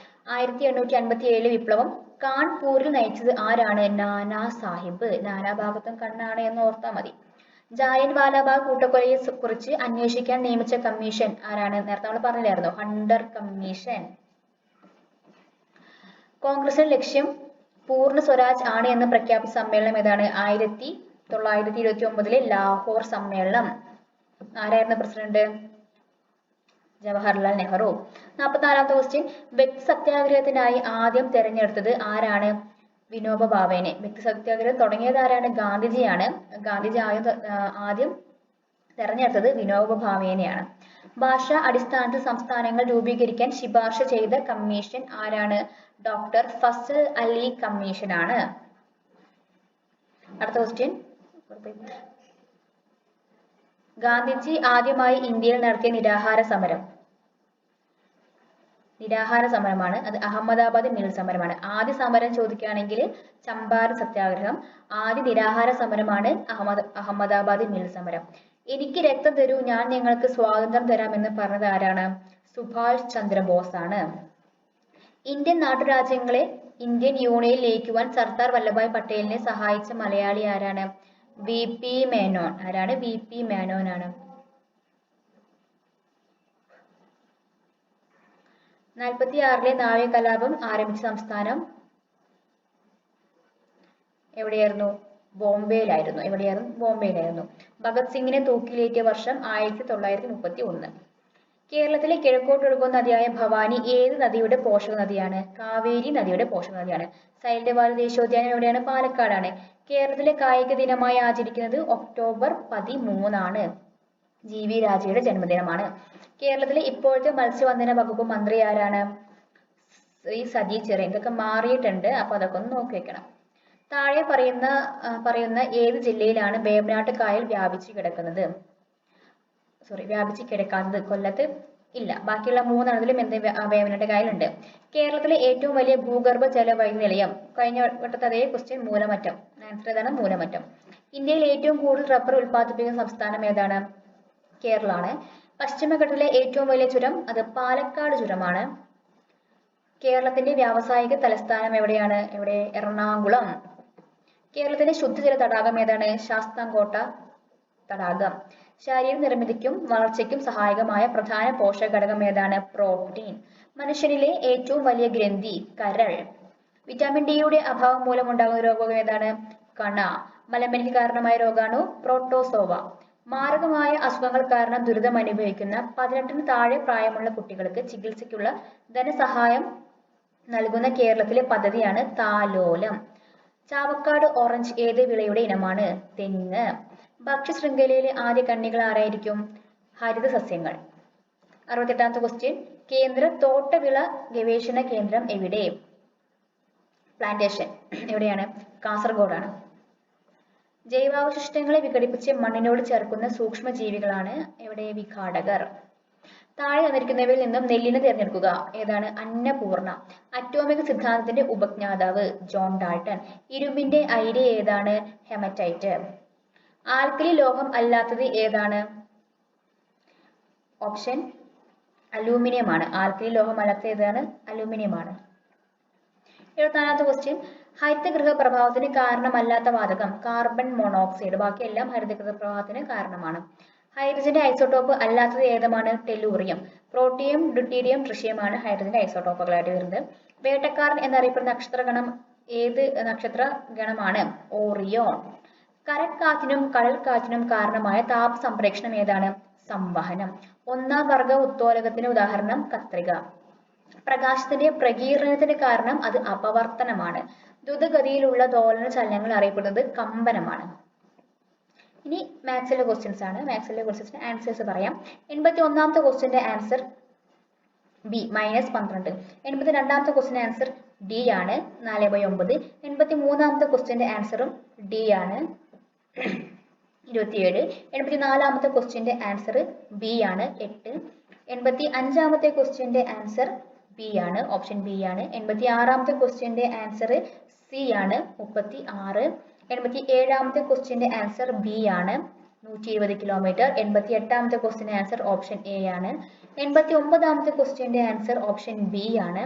1857 വിപ്ലവം കാൺപൂരിൽ നയിച്ചത് ആരാണ്? നാനാ സാഹിബ്. നാനാ ഭാഗത്തും കണ്ണാണ് എന്ന് ഓർത്താൽ മതി. ജാലിയൻ വാലാബാഗ് കൂട്ടക്കൊലയെ കുറിച്ച് അന്വേഷിക്കാൻ നിയമിച്ച കമ്മീഷൻ ആരാണ്? നേരത്തെ നമ്മൾ പറഞ്ഞില്ലായിരുന്നു, ഹണ്ടർ കമ്മീഷൻ. കോൺഗ്രസിന്റെ ലക്ഷ്യം പൂർണ്ണ സ്വരാജ് ആണ് എന്ന് പ്രഖ്യാപിച്ച സമ്മേളനം ഏതാണ്? 1929-ലെ ലാഹോർ സമ്മേളനം. ആരായിരുന്നു പ്രസിഡന്റ്? ജവഹർലാൽ നെഹ്റു. 44-ാമത്തെ ക്വസ്റ്റ്യൻ. വ്യക്തി സത്യാഗ്രഹത്തിനായി ആദ്യം തെരഞ്ഞെടുത്തത് ആരാണ്? വിനോബ ഭാവേനെ. വ്യക്തി സത്യാഗ്രഹം തുടങ്ങിയത് ആരാണ്? ഗാന്ധിജിയാണ്. ഗാന്ധിജി ആദ്യം തെരഞ്ഞെടുത്തത് വിനോബ ഭാവേനെയാണ്. ഭാഷാ അടിസ്ഥാനത്തിൽ സംസ്ഥാനങ്ങൾ രൂപീകരിക്കാൻ ശുപാർശ ചെയ്ത കമ്മീഷൻ ആരാണ്? ഡോക്ടർ ഫസൽ അലി കമ്മീഷനാണ്. അടുത്ത ക്വസ്റ്റ്യൻ. ഗാന്ധിജി ആദ്യമായി ഇന്ത്യയിൽ നടത്തിയ നിരാഹാര സമരമാണ്. അത് അഹമ്മദാബാദ് മിൽ സമരമാണ്. ആദ്യ സമരം ചോദിക്കുകയാണെങ്കിൽ ചമ്പാരൻ സത്യാഗ്രഹം. ആദ്യ നിരാഹാര സമരമാണ് അഹമ്മദാബാദ് മിൽ സമരം. എനിക്ക് രക്തം തരൂ, ഞാൻ നിങ്ങൾക്ക് സ്വാതന്ത്ര്യം തരാമെന്ന് പറഞ്ഞത് ആരാണ്? സുഭാഷ് ചന്ദ്രബോസ് ആണ്. ഇന്ത്യൻ നാട്ടുരാജ്യങ്ങളെ ഇന്ത്യൻ യൂണിയനിൽ ലയിക്കുവാൻ സർദാർ വല്ലഭായ് പട്ടേലിനെ സഹായിച്ച മലയാളി ആരാണ്? VP മേനോൻ. ആരാണ്? VP മേനോനാണ്. 46-ലെ നാവിക കലാപം ആരംഭിച്ച സംസ്ഥാനം എവിടെയായിരുന്നു? ബോംബെയിലായിരുന്നു. ഭഗത് സിംഗിനെ തൂക്കിലേറ്റിയ വർഷം 1931. കേരളത്തിലെ കിഴക്കോട്ടൊഴുകുന്ന നദിയായ ഭവാനി ഏത് നദിയുടെ പോഷക നദിയാണ്? കാവേരി നദിയുടെ പോഷക നദിയാണ്. സൈലന്റ് വാലി ദേശീയോദ്യാനം എവിടെയാണ്? പാലക്കാടാണ്. കേരളത്തിലെ കായിക ദിനമായി ആചരിക്കുന്നത് ഒക്ടോബർ 13 GV രാജയുടെ ജന്മദിനമാണ്. കേരളത്തിലെ ഇപ്പോഴത്തെ മത്സ്യബന്ധന വകുപ്പ് മന്ത്രി ആരാണ്? ശ്രീ സജി ചെറിയാൻ. ഇതൊക്കെ മാറിയിട്ടുണ്ട്, അപ്പൊ അതൊക്കെ ഒന്ന് നോക്കി വെക്കണം. താഴെ പറയുന്ന ഏത് ജില്ലയിലാണ് വേമ്പനാട്ട് കായൽ വ്യാപിച്ചു കിടക്കാത്തത്? കൊല്ലത്ത് ഇല്ല. ബാക്കിയുള്ള 3 എണ്ണത്തിലും വേമ്പനാട്ട് കായലുണ്ട്. കേരളത്തിലെ ഏറ്റവും വലിയ ഭൂഗർഭ ജലവൈദ്യുതി നിലയം. കഴിഞ്ഞ വട്ടത്തെ അതേ ക്വസ്റ്റ്യൻ, മൂലമറ്റം. ആൻസർ ഏതാണ്? മൂലമറ്റം. ഇന്ത്യയിൽ ഏറ്റവും കൂടുതൽ റബ്ബർ ഉൽപ്പാദിപ്പിക്കുന്ന സംസ്ഥാനം ഏതാണ്? കേരളമാണ്. പശ്ചിമഘട്ടത്തിലെ ഏറ്റവും വലിയ ചുരം അത് പാലക്കാട് ചുരമാണ്. കേരളത്തിന്റെ വ്യാവസായിക തലസ്ഥാനം എവിടെയാണ്? എറണാകുളം. കേരളത്തിന്റെ ശുദ്ധജല തടാകം ഏതാണ്? ശാസ്താംകോട്ട തടാകം. ശരീര നിർമ്മിതിക്കും വളർച്ചയ്ക്കും സഹായകമായ പ്രധാന പോഷക ഘടകം ഏതാണ്? പ്രോട്ടീൻ. മനുഷ്യനിലെ ഏറ്റവും വലിയ ഗ്രന്ഥി കരൾ. വിറ്റാമിൻ ഡിയുടെ അഭാവം മൂലമുണ്ടാകുന്ന രോഗം ഏതാണ്? കണ. മലമ്പനിക്ക് കാരണമായ രോഗാണു പ്രോട്ടോസോവ. മാരകമായ അസുഖങ്ങൾ കാരണം ദുരിതം അനുഭവിക്കുന്ന 18 താഴെ പ്രായമുള്ള കുട്ടികൾക്ക് ചികിത്സയ്ക്കുള്ള ധനസഹായം നൽകുന്ന കേരളത്തിലെ പദ്ധതിയാണ് താലോലം. ചാവക്കാട് ഓറഞ്ച് ഏത് വിളയുടെ ഇനമാണ്? തെങ്ങ്. ഭക്ഷ്യശൃംഖലയിലെ ആദ്യ കണ്ണികൾ ആരായിരിക്കും? ഹരിത സസ്യങ്ങൾ. 68ാമത്തെ ക്വസ്റ്റ്യൻ, കേന്ദ്ര തോട്ടവിള ഗവേഷണ കേന്ദ്രം എവിടെ? പ്ലാന്റേഷൻ. എവിടെയാണ്? കാസർഗോഡാണ്. ജൈവാവശിഷ്ടങ്ങളെ വിഘടിപ്പിച്ച് മണ്ണിനോട് ചേർക്കുന്ന സൂക്ഷ്മജീവികളാണ് വിഘാടകർ. താഴെ തന്നിരിക്കുന്നവയിൽ നിന്നും നെല്ലിനെ തിരഞ്ഞെടുക്കുക. ഏതാണ്? അന്നപൂർണ. അറ്റോമിക് സിദ്ധാന്തത്തിന്റെ ഉപജ്ഞാതാവ് ജോൺ ഡാൾട്ടൺ. ഇരുമ്പിന്റെ അയിര് ഏതാണ്? ഹെമറ്റൈറ്റ്. ആൽക്കലി ലോഹം അല്ലാത്തത് ഏതാണ്? ഓപ്ഷൻ അലൂമിനിയം ആണ്. ആൽക്കലി ലോഹം അല്ലാത്തത് ഏതാണ്? അലൂമിനിയം ആണ്. 74ാമത്തെ ക്വസ്റ്റ്യൻ, ഹരിതഗൃഹ പ്രഭാവത്തിന് കാരണമല്ലാത്ത വാതകം കാർബൺ മോണോക്സൈഡ്. ബാക്കിയെല്ലാം ഹരിതഗൃഹ പ്രഭാവത്തിന് കാരണമാണ്. ഹൈഡ്രജന്റെ ഐസോട്ടോപ്പ് അല്ലാത്തത് ഏതാണ്? ടെല്ലൂറിയം. പ്രോട്ടിയം, ഡ്യൂട്ടീരിയം, ട്രിഷ്യമമാണ് ഹൈഡ്രജന്റെ ഐസോട്ടോപ്പുകളായിട്ട് വരുന്നത്. വേട്ടക്കാരൻ എന്നറിയപ്പെടുന്ന നക്ഷത്രഗണം ഏത് നക്ഷത്ര ഗണമാണ്? ഓറിയോൺ. കരക്കാറ്റിനും കടൽക്കാറ്റിനും കാരണമായ താപ സംപ്രേഷണം ഏതാണ്? സംവഹനം. ഒന്നാം വർഗ ഉത്തോലകത്തിന് ഉദാഹരണം കത്രിക. പ്രകാശത്തിന്റെ പ്രകീർണനത്തിന് കാരണം അത് അപവർത്തനമാണ്. ദ്രുതഗതിയിലുള്ള ദോലന ചലനങ്ങൾ അറിയപ്പെടുന്നത് കമ്പനമാണ്. ഇനി മാത്സിലെ ക്വസ്റ്റ്യൻസ് ആണ്. മാത്സിലെ ക്വസ്റ്റ്യൻസിന് ആൻസേഴ്സ് പറയാം. 81ാമത്തെ ക്വസ്റ്റ്യന്റെ ആൻസർ ബി -12. 82ാമത്തെ ക്വസ്റ്റ്യന്റെ ആൻസർ ഡി ആണ് 4/9. 83ാമത്തെ ക്വസ്റ്റ്യന്റെ ആൻസറും ഡി ആണ് 27. 84ാമത്തെ ക്വസ്റ്റ്യന്റെ ആൻസർ ബി ആണ് 8. 85ാമത്തെ ക്വസ്റ്റ്യന്റെ ആൻസർ ബി ആണ്, ഓപ്ഷൻ ബി ആണ്. 86ാമത്തെ ക്വസ്റ്റ്യന്റെ ആൻസർ സി ആണ് 36. 87ാമത്തെ ക്വസ്റ്റ്യന്റെ ആൻസർ ബി ആണ് 120 കിലോമീറ്റർ. 88ാമത്തെ ക്വസ്റ്റ്യന്റെ ആൻസർ ഓപ്ഷൻ എ ആണ്. 89ാമത്തെ ക്വസ്റ്റ്യന്റെ ആൻസർ ഓപ്ഷൻ ബി ആണ്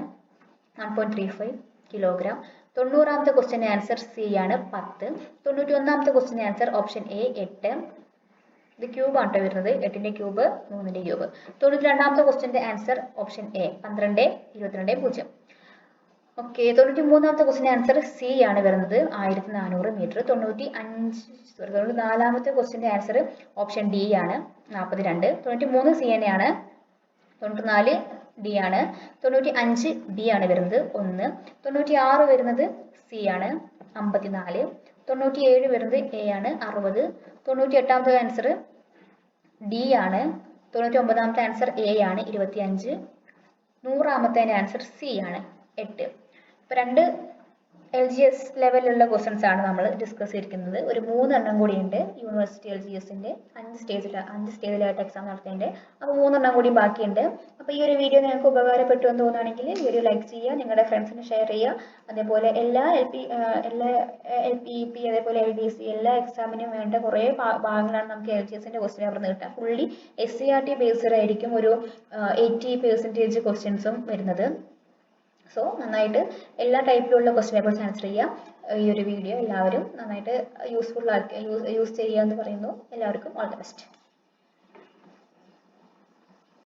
1.35 കിലോഗ്രാം. 90ാമത്തെ ക്വസ്റ്റ്യന്റെ ആൻസർ സി ആണ് 10. 91ാമത്തെ ക്വസ്റ്റ്യന്റെ ആൻസർ ഓപ്ഷൻ എ 8. ഇത് ക്യൂബ് ആണ് വരുന്നത്. 8ന്റെ ക്യൂബ് 3ന്റെ ക്യൂബ്. 92ാമത്തെ ക്വസ്റ്റ്യന്റെ ആൻസർ ഓപ്ഷൻ എ 12, 22, 0. ഓക്കെ. 93ാമത്തെ ക്വസ്റ്റ്യന്റെ ആൻസർ സി ആണ് വരുന്നത് 1400 മീറ്റർ. 94ാമത്തെ ക്വസ്റ്റ്യന്റെ ആൻസർ ഓപ്ഷൻ ഡി ആണ് 42. 93 സി തന്നെയാണ്. 94 ഡി ആണ്. 95 ഡി ആണ് വരുന്നത് 1. 96 വരുന്നത് സി ആണ് 54. 97 വരുന്നത് എ ആണ് 60. 98ാമത്തെ ആൻസർ ഡി ആണ്. 99ാമത്തെ ആൻസർ എ ആണ് 25. 100ാമത്തെ ആൻസർ സി ആണ് 8. ഇപ്പൊ 2 LGS ലെവലിലുള്ള ക്വസ്റ്റ്യൻസ് ആണ് നമ്മൾ ഡിസ്കസ് ചെയ്തിരിക്കുന്നത്. ഒരു 3 എണ്ണം കൂടി ഉണ്ട് യൂണിവേഴ്സിറ്റി LGSന്റെ 5 സ്റ്റേജിലായിട്ട് എക്സാം നടത്തേണ്ടത്. അപ്പോൾ 3 എണ്ണം കൂടി ബാക്കിയുണ്ട്. അപ്പോൾ ഈ ഒരു വീഡിയോ നിങ്ങൾക്ക് ഉപകാരപ്പെട്ടു എന്ന് തോന്നുകയാണെങ്കിൽ വീഡിയോ ലൈക്ക് ചെയ്യുക, നിങ്ങളുടെ ഫ്രണ്ട്സിന് ഷെയർ ചെയ്യുക. അതേപോലെ എല്ലാ LP, അതേപോലെ LDC എല്ലാ എക്സാമിനും വേണ്ട കുറേ ഭാഗങ്ങളാണ് നമുക്ക് LGSന്റെ ക്വസ്റ്റ്യൻ പേപ്പർ കിട്ടുക. ഫുള്ളി SCERT ബേസ്ഡ് ആയിരിക്കും ഒരു 80% ക്വസ്റ്റ്യൻസും വരുന്നത്. സോ നന്നായിട്ട് എല്ലാ ടൈപ്പിലുള്ള ക്വസ്റ്റ്യൻ പേപ്പേഴ്സ് ആൻസർ ചെയ്യുക. ഈ ഒരു വീഡിയോ എല്ലാവരും നന്നായിട്ട് യൂസ് ചെയ്യുക എന്ന് പറയുന്നു. എല്ലാവർക്കും ഓൾ ദി ബെസ്റ്റ്.